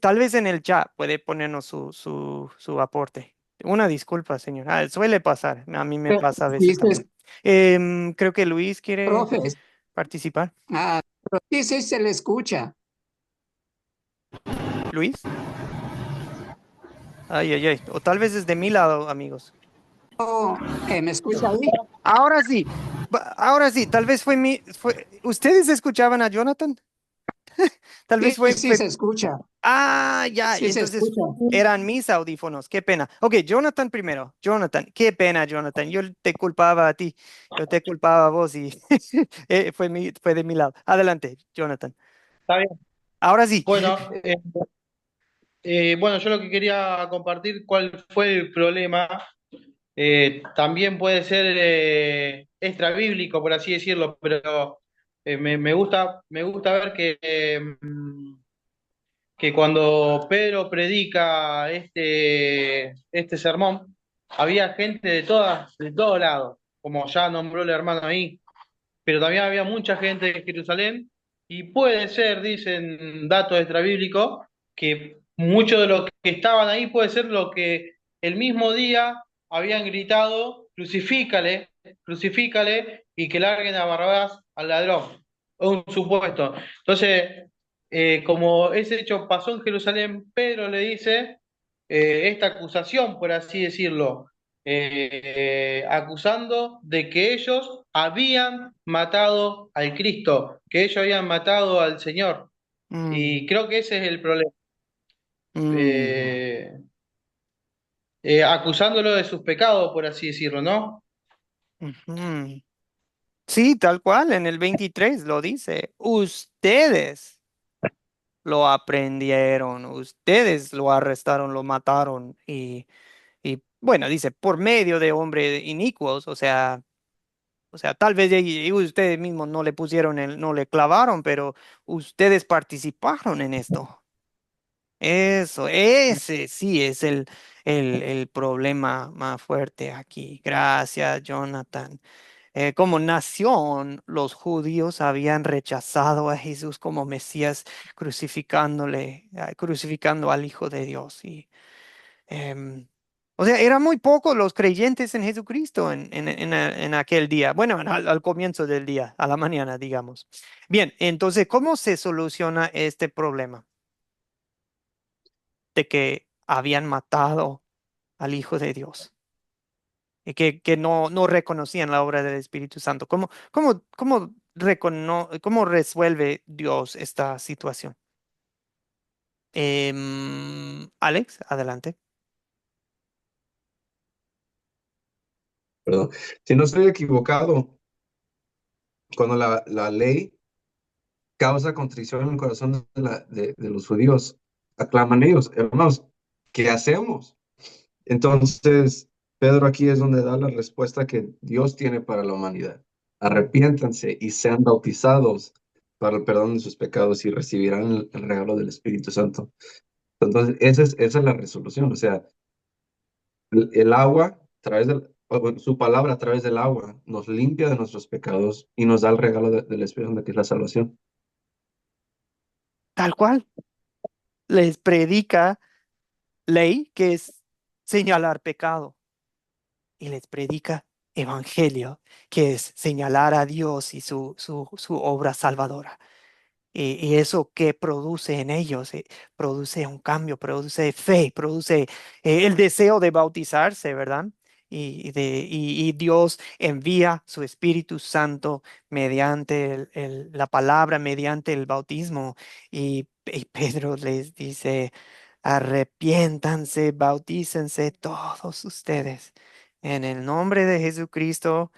Tal vez en el chat puede ponernos su aporte. Una disculpa, señor. Suele pasar, a mí me pasa a veces Dices, también. Creo que Luis quiere profe, participar. pero sí, sí se le escucha. Luis, ay, ay, ay. O tal vez es de mi lado, amigos. Oh, ¿me escucha ahí? Ahora sí, ahora sí, tal vez ¿ustedes escuchaban a Jonathan? Tal vez Sí, sí se escucha. ya, y Sí se entonces escucha. eran mis audífonos, qué pena. Ok, Jonathan primero, Jonathan, qué pena, Jonathan, yo te culpaba a ti, yo te culpaba a vos y fue de mi lado. Adelante, Jonathan. ¿Está bien? Ahora sí. Bueno, bueno, yo lo que quería compartir cuál fue el problema. También puede ser extra bíblico, por así decirlo, pero me gusta ver que cuando Pedro predica este sermón, había gente de todos lados, como ya nombró el hermano ahí, pero también había mucha gente de Jerusalén, y puede ser, dicen datos extrabíblicos, que muchos de los que estaban ahí puede ser lo que el mismo día habían gritado, crucifícale, crucifícale, y que larguen a Barrabás al ladrón, un supuesto. Entonces, como ese hecho pasó en Jerusalén, Pedro le dice esta acusación, por así decirlo, acusando de que ellos habían matado al Cristo, que ellos habían matado al Señor. Mm, Y creo que ese es el problema. mm, Eh, acusándolo de sus pecados, por así decirlo, ¿no? ujú. Sí, tal cual, en el 23 lo dice. Ustedes lo aprendieron, ustedes lo arrestaron, lo mataron y bueno, dice, por medio de hombres inicuos, o sea, tal vez ustedes mismos no le pusieron no le clavaron, pero ustedes participaron en esto. Eso, ese sí es el problema más fuerte aquí. Gracias, Jonathan. Como nación, los judíos habían rechazado a Jesús como Mesías, crucificando al Hijo de Dios. Em, o sea, eran muy pocos los creyentes en Jesucristo en aquel día. Bueno, al comienzo del día, a la mañana, digamos. Bien, entonces, ¿cómo se soluciona este problema de que habían matado al Hijo de Dios y que no reconocían la obra del Espíritu Santo? ¿Cómo resuelve Dios esta situación? Alex, adelante. Perdón. Si no estoy equivocado, cuando la ley causa contrición en el corazón de los judíos, aclaman ellos, hermanos, ¿qué hacemos? Entonces, Pedro aquí es donde da la respuesta que Dios tiene para la humanidad. Arrepiéntanse y sean bautizados para el perdón de sus pecados y recibirán el regalo del Espíritu Santo. Entonces, esa es la resolución. O sea, el agua, a través bueno, su palabra a través del agua, nos limpia de nuestros pecados y nos da el regalo del Espíritu Santo, que es la salvación. Tal cual. Les predica ley, que es señalar pecado, y les predica evangelio, que es señalar a Dios y su obra salvadora. Y eso que produce en ellos, produce un cambio, produce fe, produce el deseo de bautizarse, ¿verdad? Y Dios envía su Espíritu Santo mediante la palabra, mediante el bautismo. Y Pedro les dice, arrepiéntanse, bautícense todos ustedes en el nombre de Jesucristo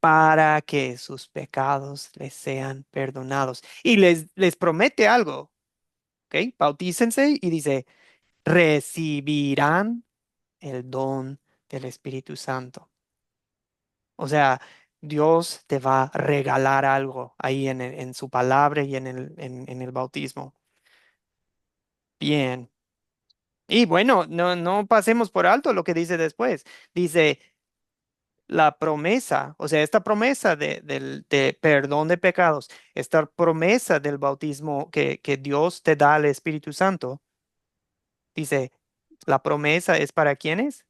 para que sus pecados les sean perdonados. Y les promete algo, ¿ok? Bautícense y dice, recibirán el don del Espíritu Santo. O sea, Dios te va a regalar algo ahí en su palabra y en el bautismo. Bien. Y bueno, no pasemos por alto lo que dice después. Dice la promesa, o sea, esta promesa de perdón de pecados, esta promesa del bautismo que Dios te da al Espíritu Santo. Dice, la promesa es para quiénes?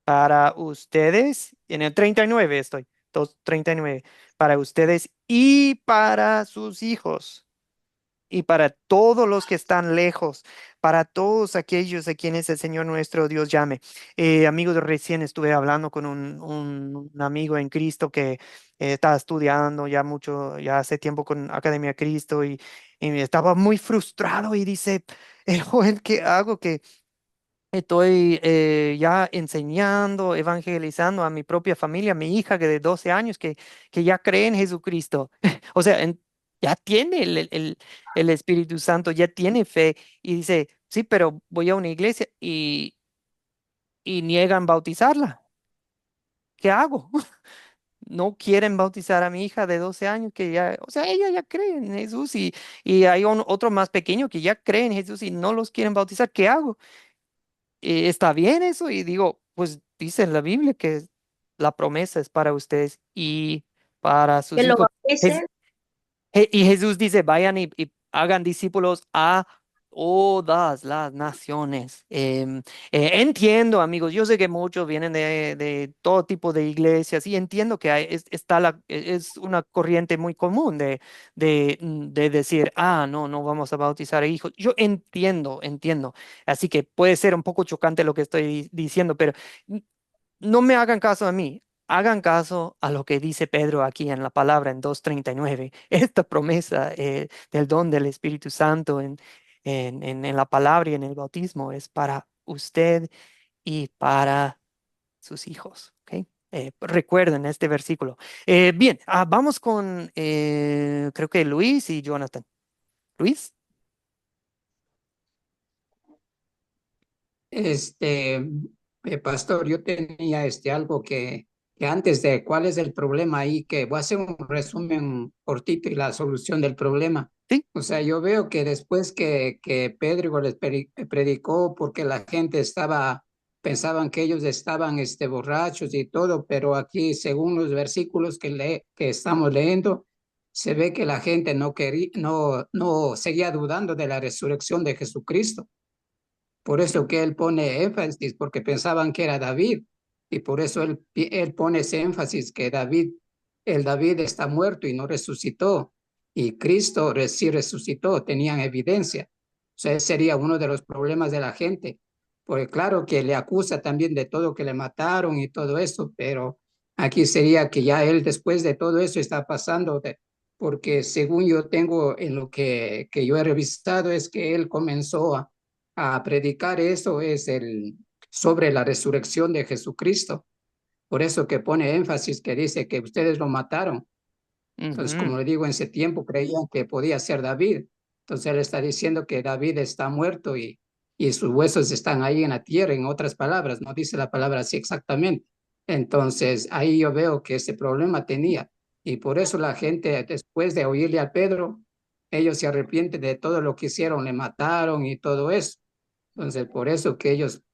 Para ustedes, en el 39 estoy, 39 para ustedes y para sus hijos y para todos los que están lejos, para todos aquellos a quienes el Señor nuestro Dios llame. Amigos, recién estuve hablando con un amigo en Cristo que estaba estudiando ya mucho, ya hace tiempo con Academia Cristo y estaba muy frustrado y dice, Joel, ¿qué hago? Que estoy ya enseñando, evangelizando a mi propia familia, mi hija que de 12 años que ya cree en Jesucristo. O sea, ya tiene el Espíritu Santo, ya tiene fe y dice, sí, pero voy a una iglesia y niegan bautizarla. ¿Qué hago? No quieren bautizar a mi hija de 12 años que ya, o sea, ella ya cree en Jesús y hay otro más pequeño que ya cree en Jesús y no los quieren bautizar. ¿Qué hago? ¿Está bien eso? Y digo, pues dice en la Biblia que la promesa es para ustedes y para Que sus lo hijos. bauticen. Y Jesús dice, vayan y hagan discípulos a todas las naciones. Entiendo, amigos, yo sé que muchos vienen de todo tipo de iglesias y entiendo que es una corriente muy común de decir, no, no vamos a bautizar a hijos. Yo entiendo. Así que puede ser un poco chocante lo que estoy diciendo, pero no me hagan caso a mí. Hagan caso a lo que dice Pedro aquí en la palabra en 2:39. Esta promesa del don del Espíritu Santo en la palabra y en el bautismo es para usted y para sus hijos. ¿Ok? Recuerden este versículo. Bien, vamos con creo que Luis y Jonathan. Luis. Este, pastor, yo tenía algo que antes de cuál es el problema ahí, que voy a hacer un resumen cortito y la solución del problema. Sí. O sea, yo veo que después que Pedro les predicó porque la gente pensaban que ellos estaban borrachos y todo, pero aquí, según los versículos que estamos leyendo, se ve que la gente no seguía dudando de la resurrección de Jesucristo. Por eso que él pone énfasis, porque pensaban que era David, y por eso él pone ese énfasis que el David está muerto y no resucitó, y Cristo sí resucitó, tenían evidencia. O sea, ese sería uno de los problemas de la gente, porque claro que le acusa también de todo que le mataron y todo eso, pero aquí sería que ya él después de todo eso está pasando, porque según yo tengo en lo que yo he revisado, es que él comenzó a predicar eso sobre la resurrección de Jesucristo. Por eso que pone énfasis que dice que ustedes lo mataron. Entonces, Ujú. como le digo, en ese tiempo creían que podía ser David. Entonces él está diciendo que David está muerto y sus huesos están ahí en la tierra, en otras palabras, no dice la palabra así exactamente. Entonces ahí yo veo que ese problema tenía. Y por eso la gente, después de oírle a Pedro, ellos se arrepienten de todo lo que hicieron, le mataron y todo eso. Entonces, por eso que ellos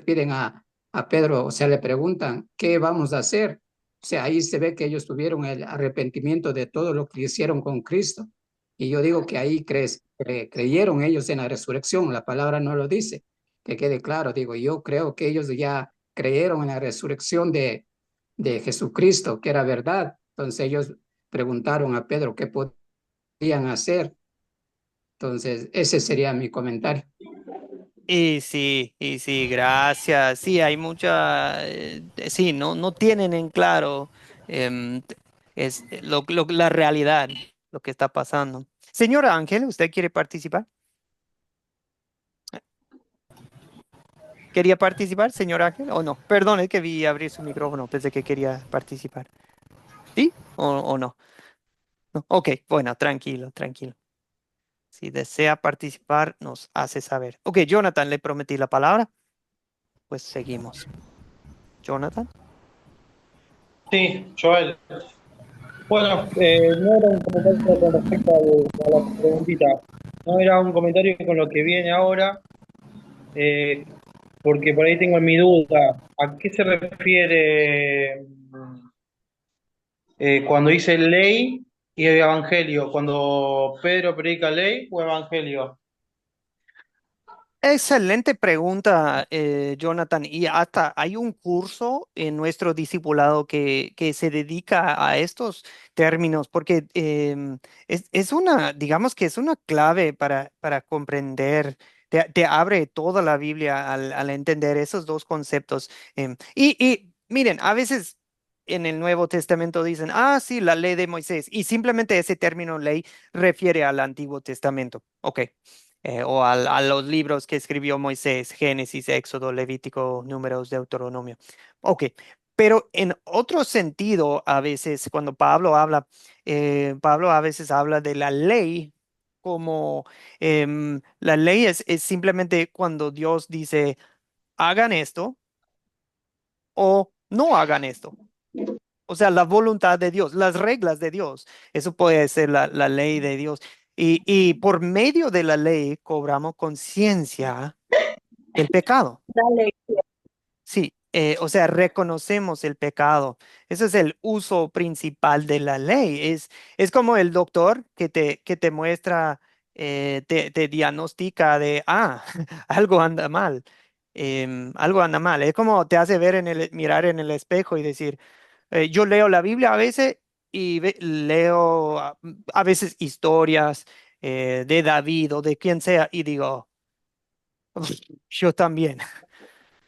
piden a Pedro, o sea, le preguntan, ¿qué vamos a hacer? O sea, ahí se ve que ellos tuvieron el arrepentimiento de todo lo que hicieron con Cristo. Y yo digo que ahí creyeron ellos en la resurrección, la palabra no lo dice, que quede claro, digo, yo creo que ellos ya creyeron en la resurrección de Jesucristo, que era verdad. Entonces ellos preguntaron a Pedro qué podían hacer. Entonces, ese sería mi comentario. Y sí, gracias. Sí, hay sí, no tienen en claro la realidad, lo que está pasando. Señora Ángel, ¿usted quiere participar? ¿Quería participar, señor Ángel? ¿O no? Perdón, es que vi abrir su micrófono, pensé que quería participar. ¿Sí? ¿O no? No. Ok, bueno, tranquilo. Si desea participar, nos hace saber. Ok, Jonathan, le prometí la palabra. Pues seguimos. Jonathan. Sí, Joel. Bueno, no era un comentario con respecto a la preguntita. No era un comentario con lo que viene ahora, porque por ahí tengo mi duda. ¿A qué se refiere cuando dice ley y evangelio? ¿Cuando Pedro predica ley o evangelio? Excelente pregunta, Jonathan. Y hasta hay un curso en nuestro discipulado que se dedica a estos términos, porque es una, digamos que es una clave para comprender, te abre toda la Biblia al entender esos dos conceptos. Y miren, a veces en el Nuevo Testamento dicen, ah, sí, la ley de Moisés, y simplemente ese término ley refiere al Antiguo Testamento. Ok, o a los libros que escribió Moisés, Génesis, Éxodo, Levítico, Números, Deuteronomio. Ok, pero en otro sentido, a veces cuando Pablo habla, Pablo a veces habla de la ley como la ley es simplemente cuando Dios dice, hagan esto o no hagan esto. O sea, la voluntad de Dios, las reglas de Dios. Eso puede ser la ley de Dios. Y por medio de la ley cobramos conciencia del pecado. Dale. Sí, o sea, reconocemos el pecado. Ese es el uso principal de la ley. Es como el doctor que te muestra, te diagnostica de, ah, algo anda mal. Algo anda mal. Es como te hace ver mirar en el espejo y decir, yo leo la Biblia a veces y leo a veces historias de David o de quien sea y digo, "Uf, yo también,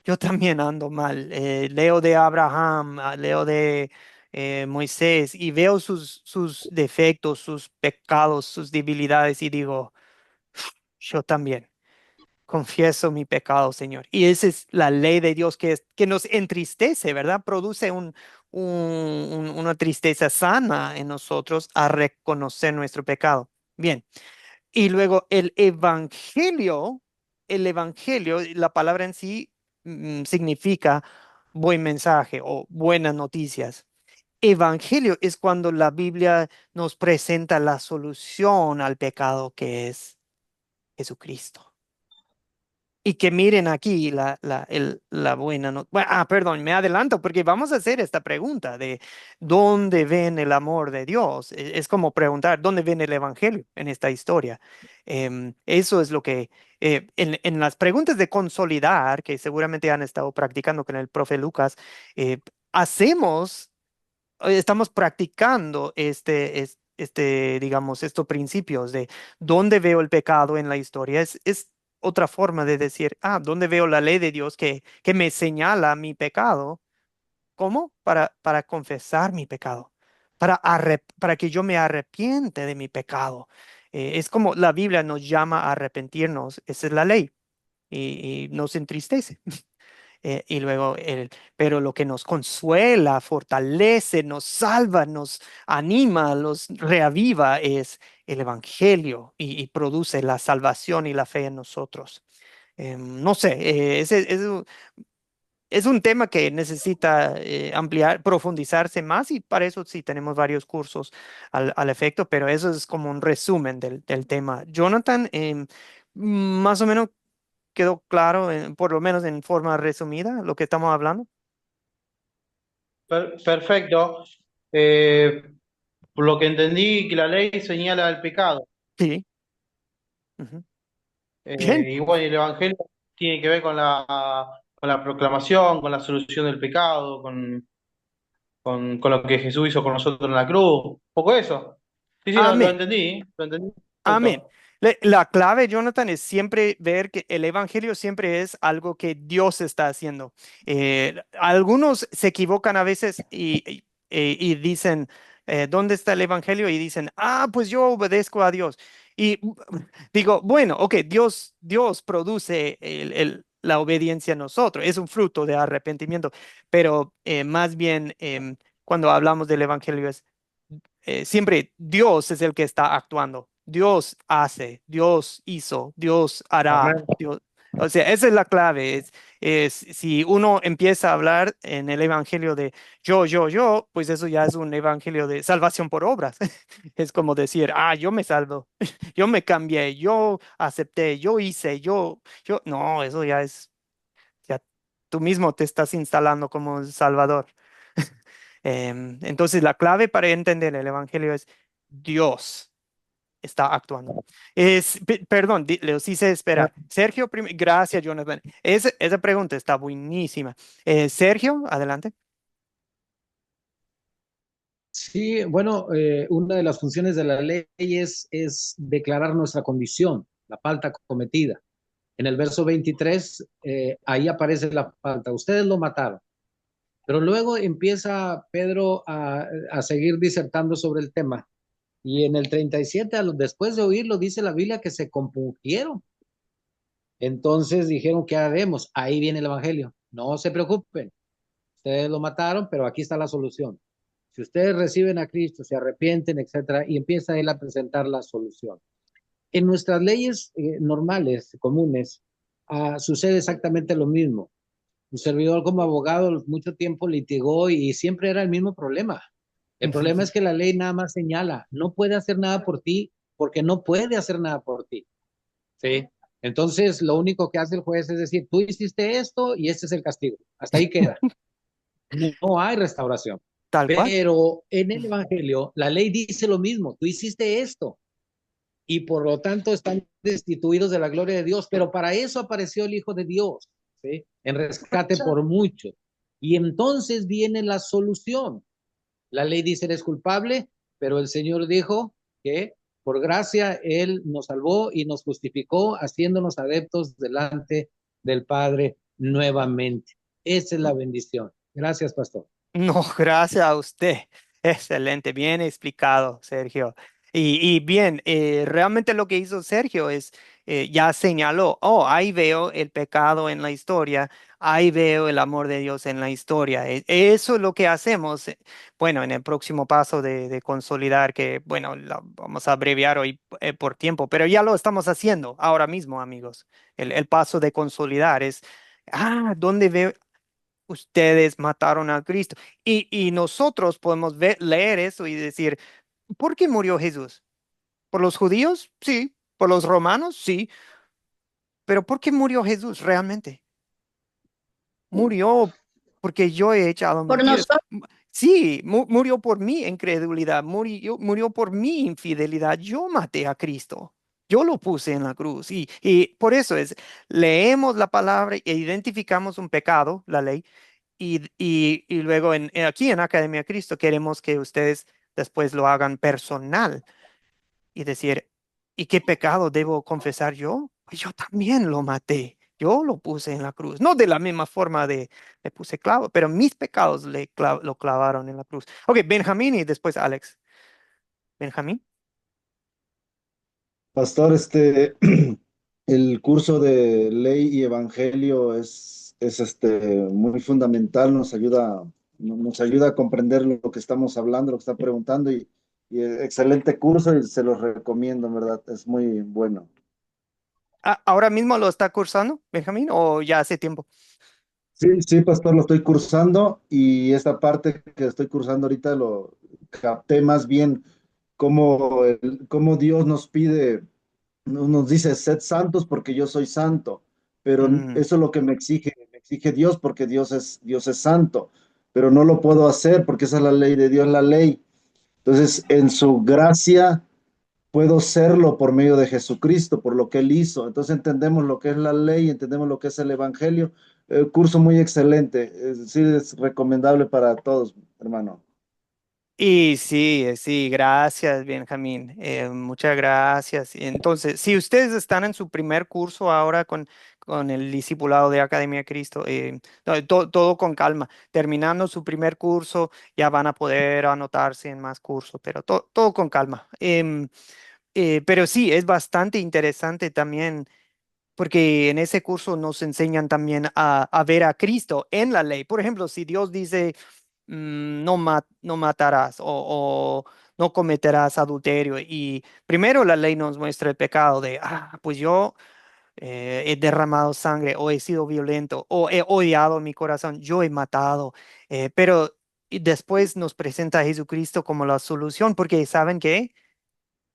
yo también ando mal. Leo de Abraham, leo de Moisés y veo sus defectos, sus pecados, sus debilidades y digo, yo también. Confieso mi pecado, Señor. Y esa es la ley de Dios que nos entristece, ¿verdad? Produce una tristeza sana en nosotros a reconocer nuestro pecado. Bien. Y luego el evangelio, la palabra en sí significa buen mensaje o buenas noticias. Evangelio es cuando la Biblia nos presenta la solución al pecado que es Jesucristo. Y que miren aquí la buena perdón, me adelanto porque vamos a hacer esta pregunta de ¿dónde ven el amor de Dios? Es como preguntar, ¿dónde ven el evangelio en esta historia? Eso es lo que, en las preguntas de consolidar, que seguramente han estado practicando con el profe Lucas, hacemos estamos practicando digamos, estos principios de dónde veo el pecado en la historia. Es otra forma de decir, ¿dónde veo la ley de Dios que me señala mi pecado? ¿Cómo? Para confesar mi pecado, para que yo me arrepiente de mi pecado. Es como la Biblia nos llama a arrepentirnos, esa es la ley y nos entristece. Y luego, pero lo que nos consuela, fortalece, nos salva, nos anima, nos reaviva es el Evangelio y produce la salvación y la fe en nosotros. No sé, es un tema que necesita ampliar, profundizarse más y para eso sí tenemos varios cursos al efecto, pero eso es como un resumen del tema. Jonathan, más o menos quedó claro, por lo menos en forma resumida, lo que estamos hablando. Perfecto. Eh, por lo que entendí, que la ley señala el pecado. Sí. Ujú. Bien. Y bueno, y el evangelio tiene que ver con la proclamación, con la solución del pecado, con lo que Jesús hizo con nosotros en la cruz. Un poco eso. Sí, sí, lo Amén. entendí. Lo entendí. Amén. Perfecto. La clave, Jonathan, es siempre ver que el evangelio siempre es algo que Dios está haciendo. Algunos se equivocan a veces y dicen, ¿dónde está el evangelio? Y dicen, pues yo obedezco a Dios. Y digo, bueno, ok, Dios produce la obediencia a nosotros, es un fruto de arrepentimiento, pero más bien cuando hablamos del evangelio es siempre Dios es el que está actuando. Dios hace, Dios hizo, Dios hará. Amén. Dios. O sea, esa es la clave. Es si uno empieza a hablar en el evangelio de yo, pues eso ya es un evangelio de salvación por obras. Es como decir, yo me salvo, yo me cambié, yo acepté, yo hice, yo. No, eso ya es, ya tú mismo te estás instalando como Salvador. Entonces, la clave para entender el evangelio es Dios está actuando. Perdón, Leo, sí se espera. Sergio, gracias, Jonathan. Esa pregunta está buenísima. Sergio, adelante. Sí, bueno, una de las funciones de la ley es declarar nuestra condición, la falta cometida. En el verso 23, ahí aparece la falta. Ustedes lo mataron. Pero luego empieza Pedro a seguir disertando sobre el tema. Y en el 37, después de oírlo, dice la Biblia que se compungieron. Entonces dijeron, ¿qué haremos? Ahí viene el Evangelio. No se preocupen. Ustedes lo mataron, pero aquí está la solución. Si ustedes reciben a Cristo, se arrepienten, etcétera, y empieza él a presentar la solución. En nuestras leyes normales, comunes, sucede exactamente lo mismo. Un servidor como abogado mucho tiempo litigó y siempre era el mismo problema. El problema es que la ley nada más señala, no puede hacer nada por ti porque no puede hacer nada por ti. ¿Sí? Entonces, lo único que hace el juez es decir, tú hiciste esto y este es el castigo. Hasta ahí queda. No hay restauración. Tal cual. Pero en el Evangelio, la ley dice lo mismo, tú hiciste esto y por lo tanto están destituidos de la gloria de Dios, pero para eso apareció el Hijo de Dios, ¿sí? En rescate por mucho. Y entonces viene la solución. La ley dice eres culpable, pero el Señor dijo que por gracia Él nos salvó y nos justificó, haciéndonos adeptos delante del Padre nuevamente. Esa es la bendición. Gracias, pastor. No, gracias a usted. Excelente, bien explicado, Sergio. Y bien, realmente lo que hizo Sergio es, ya señaló, ahí veo el pecado en la historia, ahí veo el amor de Dios en la historia. Eso es lo que hacemos, bueno, en el próximo paso de consolidar, que, bueno, vamos a abreviar hoy por tiempo, pero ya lo estamos haciendo ahora mismo, amigos. El paso de consolidar es, ¿dónde veo? Ustedes mataron a Cristo. Y nosotros podemos leer eso y decir, ¿por qué murió Jesús? ¿Por los judíos? Sí. ¿Por los romanos? Sí. Pero ¿por qué murió Jesús realmente? Murió porque yo he echado Por mentiras. nosotros. Sí, murió por mi incredulidad, murió por mi infidelidad. Yo maté a Cristo. Yo lo puse en la cruz. Y por eso es, leemos la palabra e identificamos un pecado, la ley. Y luego aquí en Academia Cristo queremos que ustedes después lo hagan personal y decir, ¿y qué pecado debo confesar yo? Pues yo también lo maté. Yo lo puse en la cruz. No de la misma forma le puse clavo, pero mis pecados lo clavaron en la cruz. Ok, Benjamín y después Alex. Benjamín. Pastor, el curso de ley y evangelio es muy fundamental, nos ayuda a comprender lo que estamos hablando, lo que está preguntando y excelente curso y se los recomiendo, en verdad, es muy bueno. ¿Ahora mismo lo está cursando, Benjamín, o ya hace tiempo? Sí, sí, pastor, lo estoy cursando y esta parte que estoy cursando ahorita lo capté más bien cómo Dios nos pide. Nos dice, sed santos porque yo soy santo, pero Mm. eso es lo que me exige Dios porque Dios es santo, pero no lo puedo hacer porque esa es la ley de Dios, la ley. Entonces, en su gracia puedo serlo por medio de Jesucristo, por lo que Él hizo. Entonces entendemos lo que es la ley, entendemos lo que es el Evangelio. Curso muy excelente, sí es recomendable para todos, hermano. Y sí, sí, gracias, Benjamín. Muchas gracias. Y entonces, si ustedes están en su primer curso ahora con el discipulado de Academia Cristo, todo con calma. Terminando su primer curso, ya van a poder anotarse en más cursos, pero todo con calma. Pero sí, es bastante interesante también porque en ese curso nos enseñan también a ver a Cristo en la ley. Por ejemplo, si Dios dice, no matarás o no cometerás adulterio, y primero la ley nos muestra el pecado de, pues yo he derramado sangre o he sido violento o he odiado mi corazón, yo he matado, pero y después nos presenta a Jesucristo como la solución, porque ¿saben qué?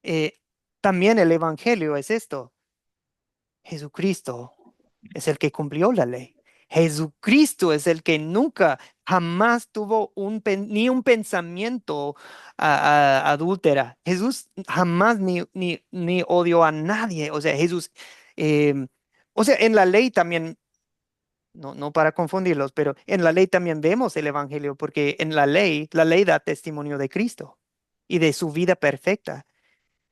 Eh, también el Evangelio es esto. Jesucristo es el que cumplió la ley. Jesucristo es el que nunca, jamás tuvo ni un pensamiento adúltera. Jesús jamás ni odió a nadie. O sea, Jesús, eh, o sea, en la ley también, no para confundirlos, pero en la ley también vemos el evangelio, porque en la ley da testimonio de Cristo y de su vida perfecta.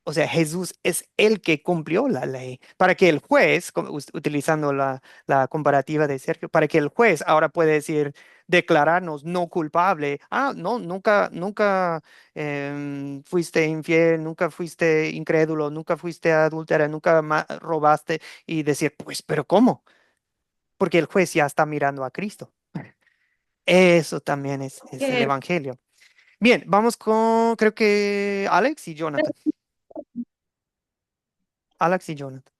O sea, Jesús es el que cumplió la ley, para que el juez, utilizando la comparativa de Sergio, para que el juez ahora puede decir, declararnos no culpable. Ah, no, nunca fuiste infiel, nunca fuiste incrédulo, nunca fuiste adúltera, nunca robaste y decir, pues, pero ¿cómo? Porque el juez ya está mirando a Cristo. Eso también es el Que evangelio. Bien, vamos con, creo que Alex y Jonathan. Alex y Jonathan.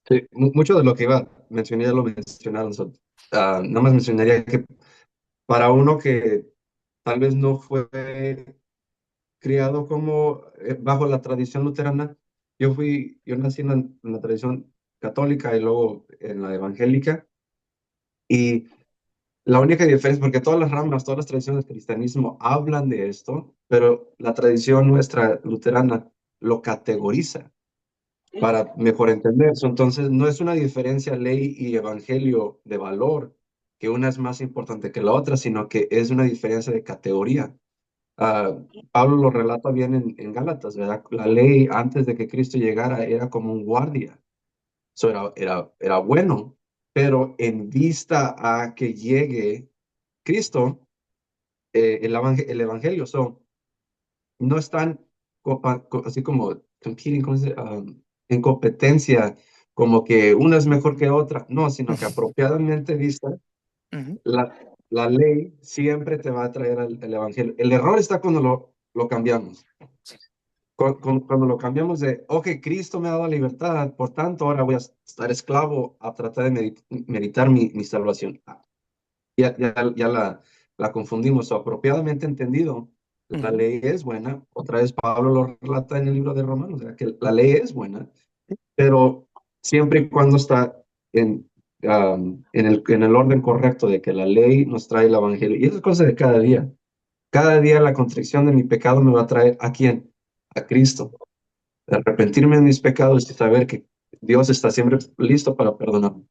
Sí, mucho de lo que iba a mencionar ya lo mencionaron. Nada más mencionaría que para uno que tal vez no fue criado como bajo la tradición luterana, yo nací en la tradición católica y luego en la evangélica, y la única diferencia, porque todas las ramas, todas las tradiciones del cristianismo hablan de esto, pero la tradición nuestra luterana lo categoriza para mejor entender eso. Entonces, no es una diferencia ley y evangelio de valor, que una es más importante que la otra, sino que es una diferencia de categoría. Ah, Pablo lo relata bien en Gálatas, ¿verdad? La ley antes de que Cristo llegara era como un guardia. Eso era bueno, pero en vista a que llegue Cristo, el evangelio, no están así como competing, en competencia, como que una es mejor que otra, no, sino que apropiadamente vista, Ujú. la ley siempre te va a traer el evangelio. El error está cuando lo cambiamos. Cuando lo cambiamos de, ok, Cristo me ha dado libertad, por tanto ahora voy a estar esclavo a tratar de meritar mi salvación. Ya la confundimos. O apropiadamente entendido, la Ujú. ley es buena. Otra vez Pablo lo relata en el libro de Romanos, o sea, que la ley es buena, pero siempre y cuando está en el orden correcto de que la ley nos trae el evangelio. Y eso es cosa de cada día. Cada día la contrición de mi pecado me va a traer ¿a quién? A Cristo. De arrepentirme de mis pecados y saber que Dios está siempre listo para perdonarme.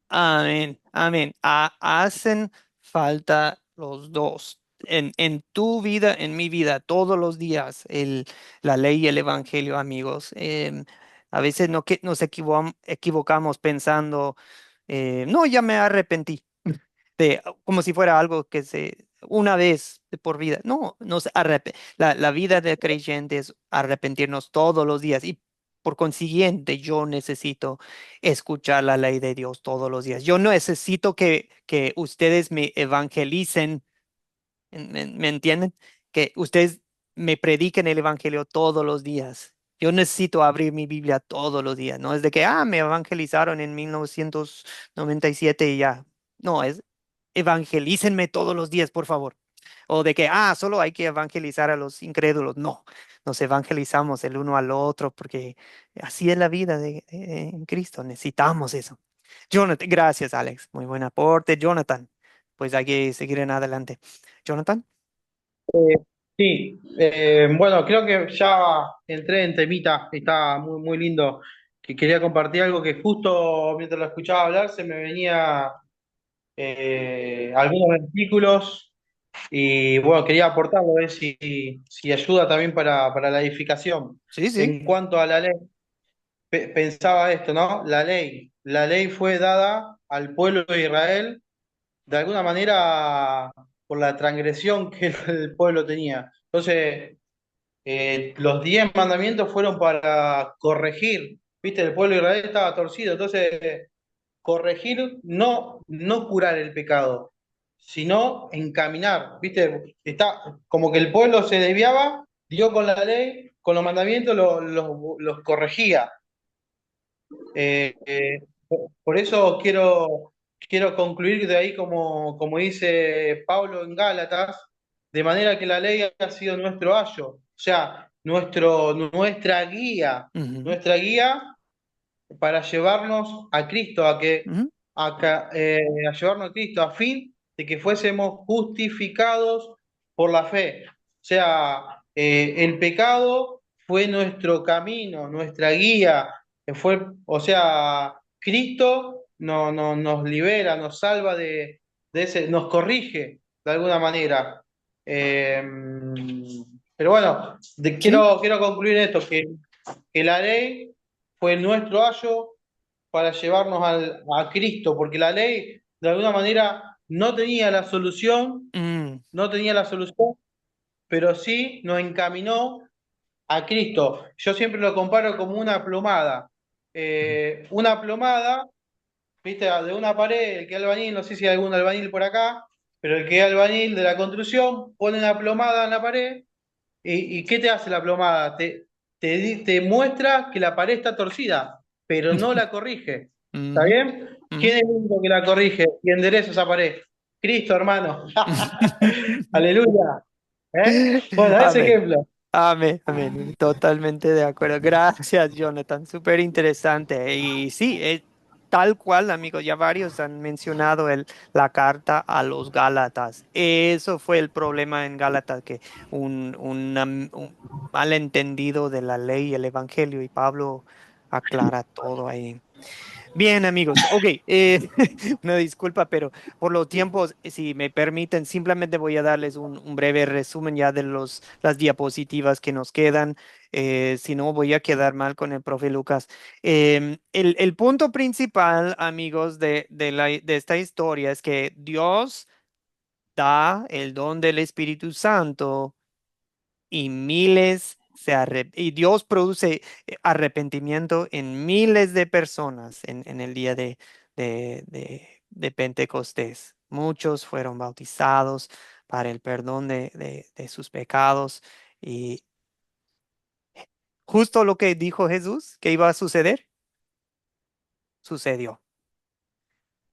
Amén, amén. Hacen falta los dos. En tu vida, en mi vida, todos los días, la ley y el evangelio, amigos. A veces no, que nos equivocamos pensando, no, ya me arrepentí, como si fuera algo que una vez de por vida. No, la vida del creyente es arrepentirnos todos los días y por consiguiente yo necesito escuchar la ley de Dios todos los días. Yo no necesito que ustedes me evangelicen, ¿me entienden? Que ustedes me prediquen el evangelio todos los días. Yo necesito abrir mi Biblia todos los días. No es de que, me evangelizaron en 1997 y ya. No, es evangelícenme todos los días, por favor. O de que, solo hay que evangelizar a los incrédulos. No, nos evangelizamos el uno al otro porque así es la vida en Cristo. Necesitamos eso. Jonathan, gracias, Alex. Muy buen aporte, Jonathan. Pues hay que seguir en adelante. Jonathan. Eh, sí, bueno, creo que ya entré en temita, está muy, muy lindo, que quería compartir algo que justo mientras lo escuchaba hablar se me venía algunos versículos y bueno, quería aportarlo, a ver si ayuda también para la edificación. Sí, sí. En cuanto a la ley, pensaba esto, ¿no? La ley fue dada al pueblo de Israel de alguna manera por la transgresión que el pueblo tenía. Entonces, los 10 mandamientos fueron para corregir, ¿viste? El pueblo de Israel estaba torcido, entonces corregir, no curar el pecado, sino encaminar, ¿viste? Está como que el pueblo se desviaba, Dios con la ley, con los mandamientos los corregía. Por eso quiero concluir de ahí como dice Pablo en Gálatas, de manera que la ley ha sido nuestro ayo, o sea, Ujú, nuestra guía para llevarnos a Cristo, ujú, a llevarnos a Cristo, a fin de que fuésemos justificados por la fe. O sea, el pecado fue nuestro camino, nuestra guía, o sea, Cristo nos libera, nos salva de ese, nos corrige de alguna manera. Eh, pero bueno, sí, quiero concluir esto, que la ley fue nuestro ayo para llevarnos a Cristo, porque la ley de alguna manera no tenía la solución, mm, no tenía la solución, pero sí nos encaminó a Cristo. Yo siempre lo comparo como una plomada. Una plomada, viste, de una pared, el que es albañil, no sé si hay algún albañil por acá, pero el que es albañil de la construcción pone una plomada en la pared. ¿Y qué te hace la plomada? Te muestra que la pared está torcida, pero no la corrige. ¿Está ujú, bien? ujú. ¿Quién es el único que la corrige y endereza esa pared? Cristo, hermano. Aleluya. Bueno, ese Amén. ejemplo. Amén, amén, totalmente de acuerdo. Gracias, Jonathan, súper interesante. Y sí, tal cual, amigos, ya varios han mencionado la carta a los Gálatas. Eso fue el problema en Gálatas, que un malentendido de la ley y el Evangelio, y Pablo aclara todo ahí. Bien, amigos. Ok, una disculpa, pero por los tiempos, si me permiten, simplemente voy a darles un breve resumen ya de las diapositivas que nos quedan. Si no, voy a quedar mal con el profe Lucas. El punto principal, amigos, de esta historia es que Dios da el don del Espíritu Santo y y Dios produce arrepentimiento en miles de personas en el día de Pentecostés. Muchos fueron bautizados para el perdón de sus pecados y justo lo que dijo Jesús que iba a suceder, sucedió.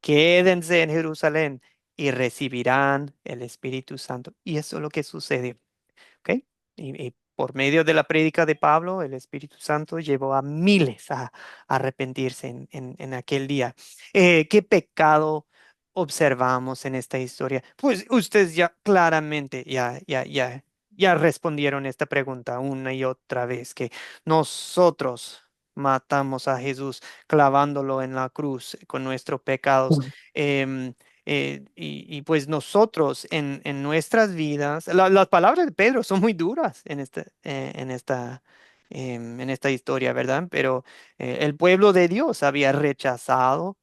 Quédense en Jerusalén y recibirán el Espíritu Santo. Y eso es lo que sucedió. ¿Ok? Y por medio de la prédica de Pablo, el Espíritu Santo llevó a miles a arrepentirse en aquel día. ¿Qué pecado observamos en esta historia? Pues ustedes ya claramente ya respondieron esta pregunta una y otra vez, que nosotros matamos a Jesús clavándolo en la cruz con nuestros pecados. Em, y pues nosotros en nuestras vidas, las palabras de Pedro son muy duras en esta historia, ¿verdad? Pero el pueblo de Dios había rechazado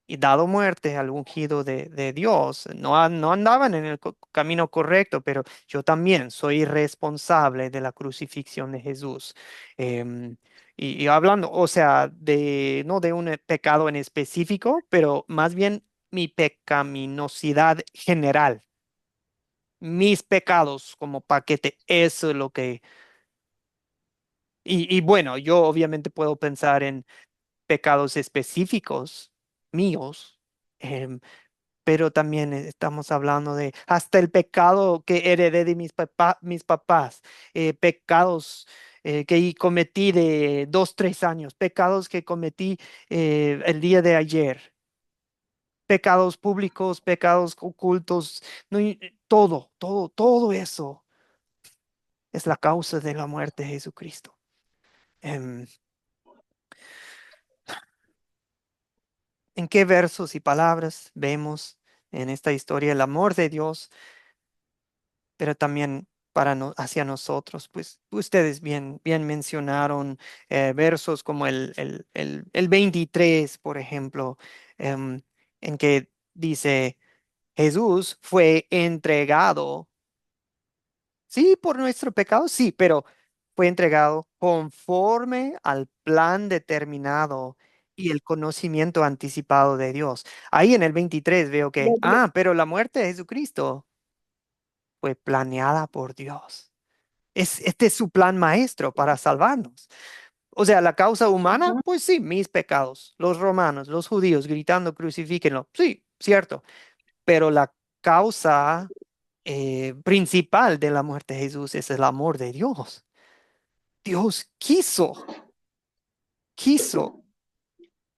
y dado muerte al ungido de Dios. No, no andaban en el camino correcto, pero yo también soy responsable de la crucifixión de Jesús. Em, y hablando, o sea, no de un pecado en específico, pero más bien mi pecaminosidad general, mis pecados como paquete, eso es lo que... Y bueno, yo obviamente puedo pensar en pecados específicos míos, pero también estamos hablando de hasta el pecado que heredé de mis papás, pecados que cometí de 2, 3 años, pecados que cometí el día de ayer, pecados públicos, pecados ocultos, no, todo eso es la causa de la muerte de Jesucristo. Em, ¿En qué versos y palabras vemos en esta historia el amor de Dios, pero también hacia nosotros? Pues ustedes bien mencionaron versos como el 23, por ejemplo, em, en que dice, Jesús fue entregado, sí, por nuestro pecado, sí, pero fue entregado conforme al plan determinado y el conocimiento anticipado de Dios. Ahí en el 23 veo que, pero la muerte de Jesucristo fue planeada por Dios. Este es su plan maestro para salvarnos. O sea, la causa humana, Ajá. pues sí, mis pecados, los romanos, los judíos gritando, crucifíquenlo, sí, cierto, pero la causa principal de la muerte de Jesús es el amor de Dios. Dios quiso,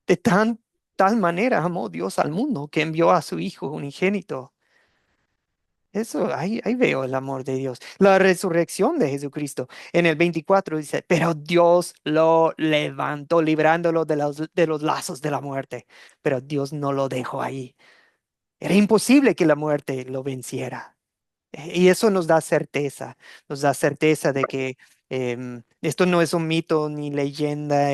de tal manera amó Dios al mundo que envió a su Hijo unigénito. Eso, ahí veo el amor de Dios. La resurrección de Jesucristo. En el 24 dice, pero Dios lo levantó, librándolo de los lazos de la muerte. Pero Dios no lo dejó ahí. Era imposible que la muerte lo venciera. Y eso nos da certeza de que esto no es un mito ni leyenda,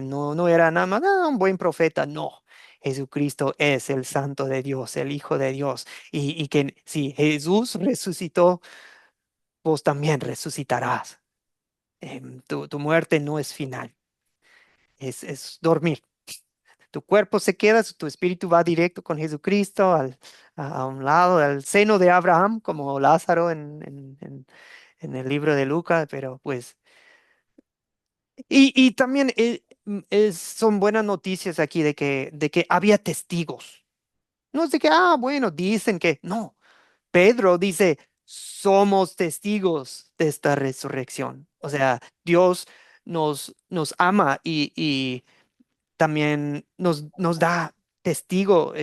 no era nada más un buen profeta, no. Jesucristo es el Santo de Dios, el Hijo de Dios, y que si Jesús resucitó, vos también resucitarás. Tu muerte no es final, es dormir. Tu cuerpo se queda, tu espíritu va directo con Jesucristo a un lado, al seno de Abraham, como Lázaro en el libro de Lucas, pero pues, y también son buenas noticias aquí de que había testigos. No es de que, bueno, dicen que, no, Pedro dice, somos testigos de esta resurrección. O sea, Dios nos ama y también nos da testigo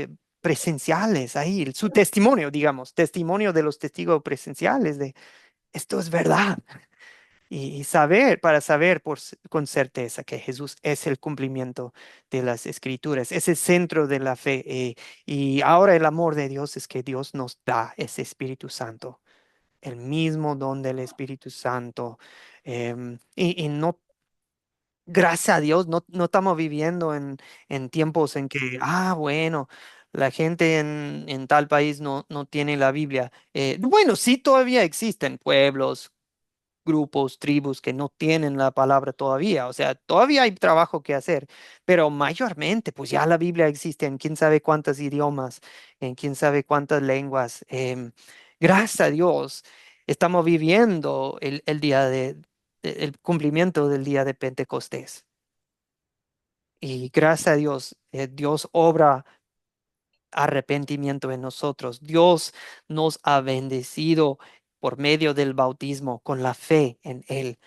presenciales ahí, su testimonio, digamos, testimonio de los testigos presenciales de esto es verdad. Y para saber con certeza que Jesús es el cumplimiento de las escrituras, es el centro de la fe. Y ahora el amor de Dios es que Dios nos da ese Espíritu Santo, el mismo don del Espíritu Santo. Y no, gracias a Dios, no estamos viviendo en tiempos en que, bueno, la gente en tal país no tiene la Biblia. Bueno, sí, todavía existen pueblos, grupos, tribus que no tienen la palabra todavía. O sea, todavía hay trabajo que hacer, pero mayormente, pues ya la Biblia existe en quién sabe cuántos idiomas, en quién sabe cuántas lenguas. Gracias a Dios, estamos viviendo el día el cumplimiento del día de Pentecostés. Y gracias a Dios, Dios obra arrepentimiento en nosotros. Dios nos ha bendecido por medio del bautismo con la fe en Él,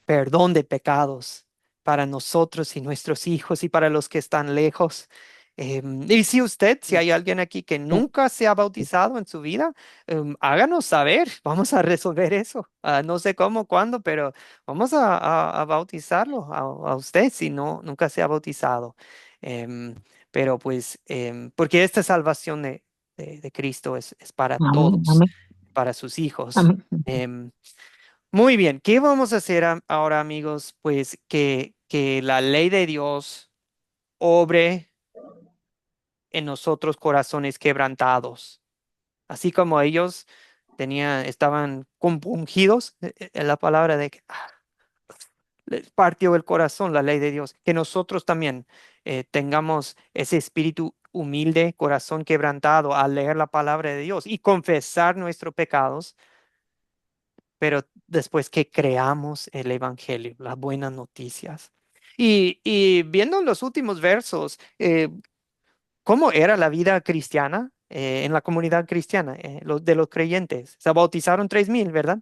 perdón de pecados para nosotros y nuestros hijos y para los que están lejos. Y si hay alguien aquí que nunca se ha bautizado en su vida, háganos saber, vamos a resolver eso. No sé cómo, cuándo, pero vamos a bautizarlo a usted si nunca se ha bautizado. Em, pero pues, porque esta salvación de Cristo es para Amén, todos, amén, para sus hijos. amén. Em, Muy bien, ¿qué vamos a hacer ahora, amigos? Pues que la ley de Dios obre en nosotros corazones quebrantados, así como ellos estaban compungidos en la palabra de que les partió el corazón la ley de Dios, que nosotros también tengamos ese espíritu humilde, corazón quebrantado al leer la palabra de Dios y confesar nuestros pecados, pero después que creamos el Evangelio, las buenas noticias. Y viendo los últimos versos, ¿cómo era la vida cristiana en la comunidad cristiana, de los creyentes? Se bautizaron 3,000, ¿verdad?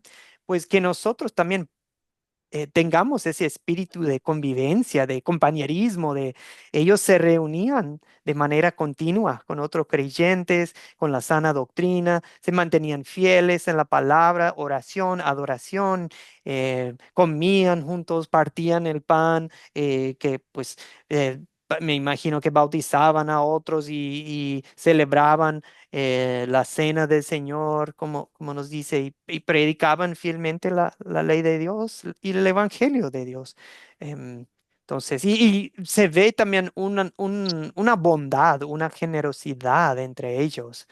Pues que nosotros también tengamos ese espíritu de convivencia, de compañerismo, de ellos se reunían de manera continua con otros creyentes, con la sana doctrina, se mantenían fieles en la palabra, oración, adoración, comían juntos, partían el pan, que pues me imagino que bautizaban a otros y celebraban la cena del Señor, como nos dice, y predicaban fielmente la ley de Dios y el Evangelio de Dios. Entonces, y se ve también una bondad, una generosidad entre ellos.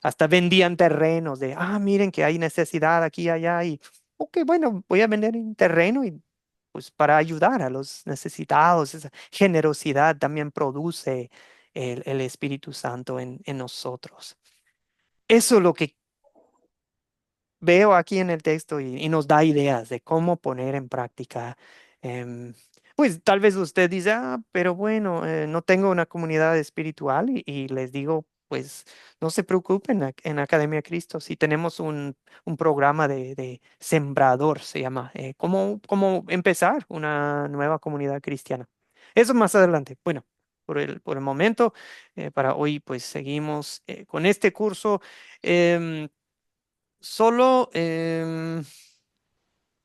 Hasta vendían terrenos de, miren que hay necesidad aquí y allá, y, ok, bueno, voy a vender un terreno y pues para ayudar a los necesitados. Esa generosidad también produce el Espíritu Santo en nosotros. Eso es lo que veo aquí en el texto y nos da ideas de cómo poner en práctica Em, pues tal vez usted dice, pero bueno, no tengo una comunidad espiritual y les digo, pues no se preocupen en Academia Cristo, si tenemos un programa de sembrador, se llama, cómo empezar una nueva comunidad cristiana. Eso más adelante. Bueno, por el momento, para hoy, pues seguimos con este curso. Em, Solo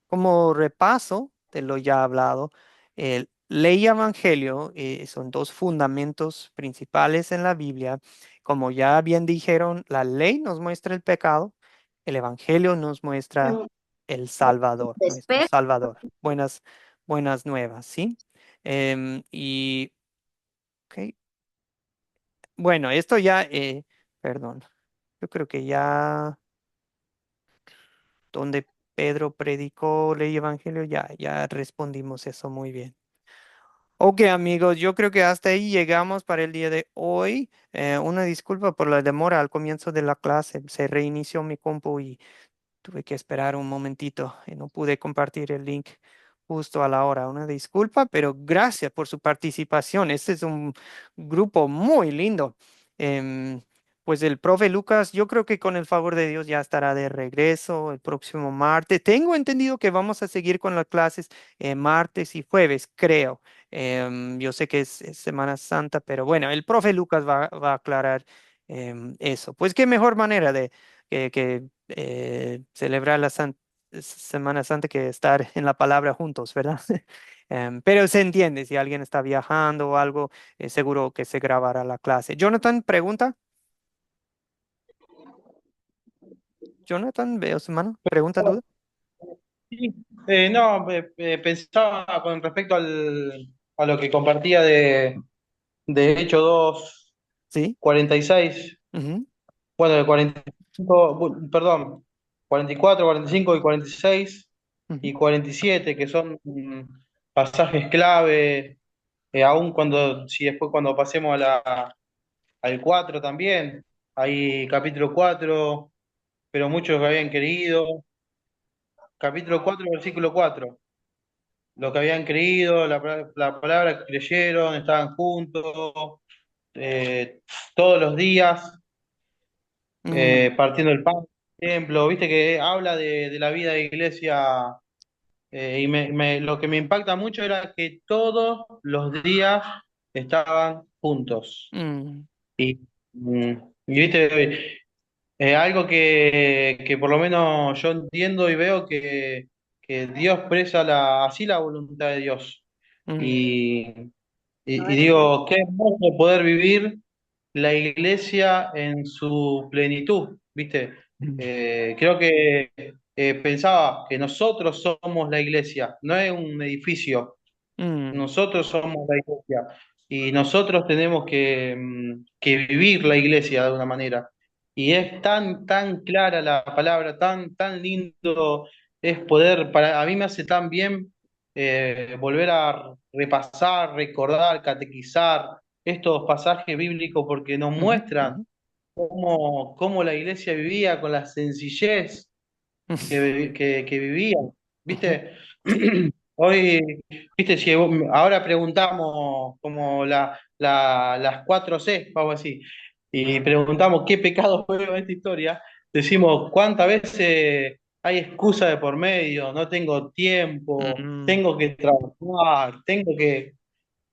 como repaso de lo ya hablado, ley y evangelio son dos fundamentos principales en la Biblia. Como ya bien dijeron, la ley nos muestra el pecado, el evangelio nos muestra el Salvador, nuestro Después, Salvador. Buenas nuevas, ¿sí? Y, ok. Bueno, esto ya, perdón, yo creo que ya donde Pedro predicó ley y evangelio, ya respondimos eso muy bien. Ok, amigos, yo creo que hasta ahí llegamos para el día de hoy. Una disculpa por la demora al comienzo de la clase. Se reinició mi compu y tuve que esperar un momentito y no pude compartir el link justo a la hora. Una disculpa, pero gracias por su participación. Este es un grupo muy lindo. Em, pues el profe Lucas, yo creo que con el favor de Dios ya estará de regreso el próximo martes. Tengo entendido que vamos a seguir con las clases martes y jueves, creo. Yo sé que es Semana Santa, pero bueno, el profe Lucas va a aclarar eso. Pues qué mejor manera de que celebrar la Semana Santa que estar en la palabra juntos, ¿verdad? Pero se entiende, si alguien está viajando o algo, seguro que se grabará la clase. Jonathan, pregunta. Jonathan, veo su mano. Pregunta, duda. Sí, no, pensaba con respecto a lo que compartía de Hecho 2, Sí. 46, Ujú, bueno, de 45, perdón, 44, 45 y 46 ujú, y 47, que son pasajes clave, aún cuando, si después cuando pasemos al 4 también, hay capítulo 4, pero muchos que habían querido, capítulo 4, versículo 4. Lo que habían creído, la palabra que creyeron, estaban juntos, todos los días, mm, partiendo el pan, por ejemplo, viste que habla de la vida de iglesia, y lo que me impacta mucho era que todos los días estaban juntos. mm, Y, mm, y viste, algo que por lo menos yo entiendo y veo que Dios expresa así la voluntad de Dios. mm, Y, y digo, qué hermoso poder vivir la iglesia en su plenitud, ¿viste? mm, Creo que pensaba que nosotros somos la iglesia, no es un edificio, mm, nosotros somos la iglesia y nosotros tenemos que vivir la iglesia de una manera. Y es tan clara la palabra, tan lindo es poder, a mí me hace tan bien volver a repasar, recordar, catequizar estos pasajes bíblicos porque nos ujú, muestran ujú, cómo la iglesia vivía con la sencillez que vivían, ujú, ¿viste? sí. Hoy, ¿viste? Si ahora preguntamos como las 4 C, vamos a decir, y preguntamos qué pecado fue en esta historia, decimos cuántas veces hay excusa de por medio, no tengo tiempo, Mm, tengo que trabajar, tengo que...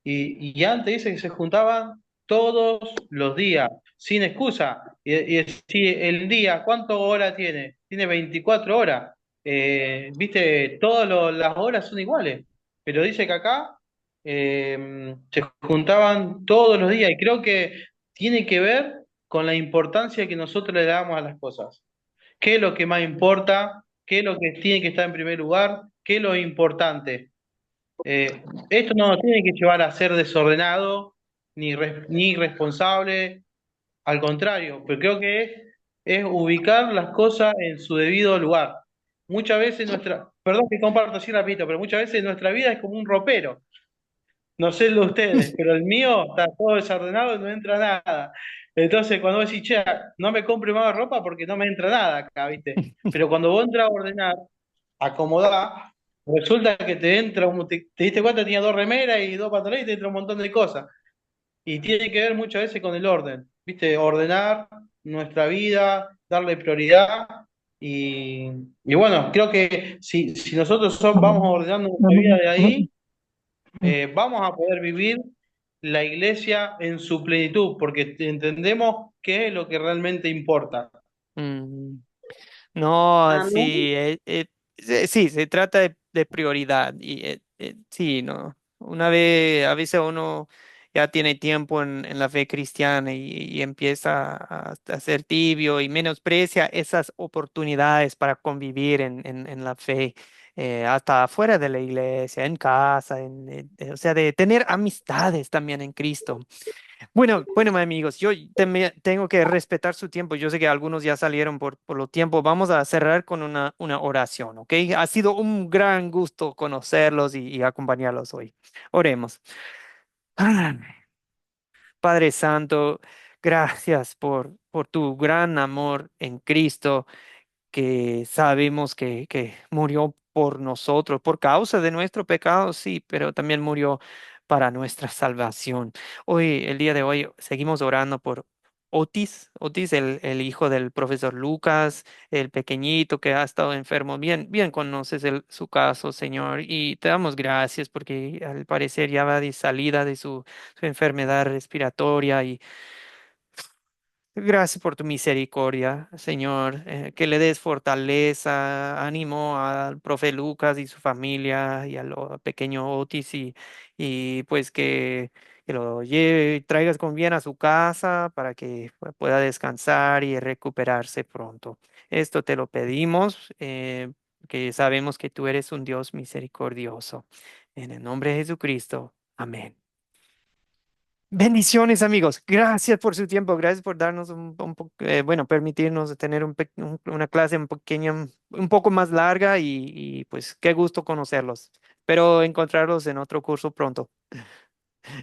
Y antes dice que se juntaban todos los días, sin excusa. Y si el día, ¿cuántas horas tiene? Tiene 24 horas. Viste, todas las horas son iguales. Pero dice que acá se juntaban todos los días. Y creo que tiene que ver con la importancia que nosotros le damos a las cosas. ¿Qué es lo que más importa? ¿Qué es lo que tiene que estar en primer lugar? ¿Qué es lo importante? Esto no nos tiene que llevar a ser desordenado ni irresponsable, al contrario, pero creo que es ubicar las cosas en su debido lugar. Muchas veces perdón que comparto así rapidito, pero muchas veces nuestra vida es como un ropero. No sé el de ustedes, pero el mío está todo desordenado y no entra nada. Entonces, cuando vos decís, che, no me compre más ropa porque no me entra nada acá, ¿viste? Pero cuando vos entras a ordenar, acomodar, Resulta que te entra, te diste cuenta, tenía dos remeras y dos pantalones y te entra un montón de cosas. Y tiene que ver muchas veces con el orden, ¿viste? Ordenar nuestra vida, darle prioridad. Y, y bueno, creo que si nosotros vamos ordenando nuestra vida de ahí, vamos a poder vivir la iglesia en su plenitud, porque entendemos qué es lo que realmente importa. Mm. No, Amén. sí, sí, se trata de prioridad y sí, no. Una vez, a veces uno ya tiene tiempo en la fe cristiana y empieza a ser tibio y menosprecia esas oportunidades para convivir en la fe, hasta fuera de la iglesia, en casa, o sea, de tener amistades también en Cristo. Bueno, amigos, yo tengo que respetar su tiempo. Yo sé que algunos ya salieron por lo tiempo. Vamos a cerrar con una oración, ¿ok? Ha sido un gran gusto conocerlos y acompañarlos hoy. Oremos. Ah, Padre Santo, gracias por tu gran amor en Cristo que sabemos que murió por nosotros, por causa de nuestro pecado, sí, pero también murió para nuestra salvación. Hoy, el día de hoy, seguimos orando por Otis, el hijo del profesor Lucas, el pequeñito que ha estado enfermo. Bien, bien conoces su caso, Señor, y te damos gracias porque al parecer ya va de salida de su enfermedad respiratoria. Gracias por tu misericordia, Señor, que le des fortaleza, ánimo al profe Lucas y su familia y al pequeño Otis y pues que lo lleve, traigas con bien a su casa para que pueda descansar y recuperarse pronto. Esto te lo pedimos, que sabemos que tú eres un Dios misericordioso. En el nombre de Jesucristo. Amén. Bendiciones, amigos. Gracias por su tiempo. Gracias por darnos bueno, permitirnos tener una clase un poco más larga y pues qué gusto conocerlos. Espero encontrarlos en otro curso pronto.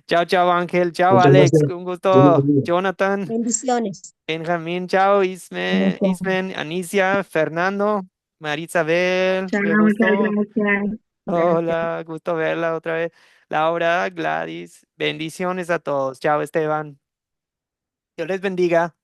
Chao, chao, Ángel. Chao, Muchas Alex. gracias. Un Buenos gusto. días. Jonathan, Bendiciones. Benjamín. Chao, Ismen, Anicia, Fernando, Marisabel. Chao, Qué muchas gusto. gracias. Gracias. Hola, gusto verla otra vez. Laura, Gladys. Bendiciones a todos. Chao, Esteban. Dios les bendiga.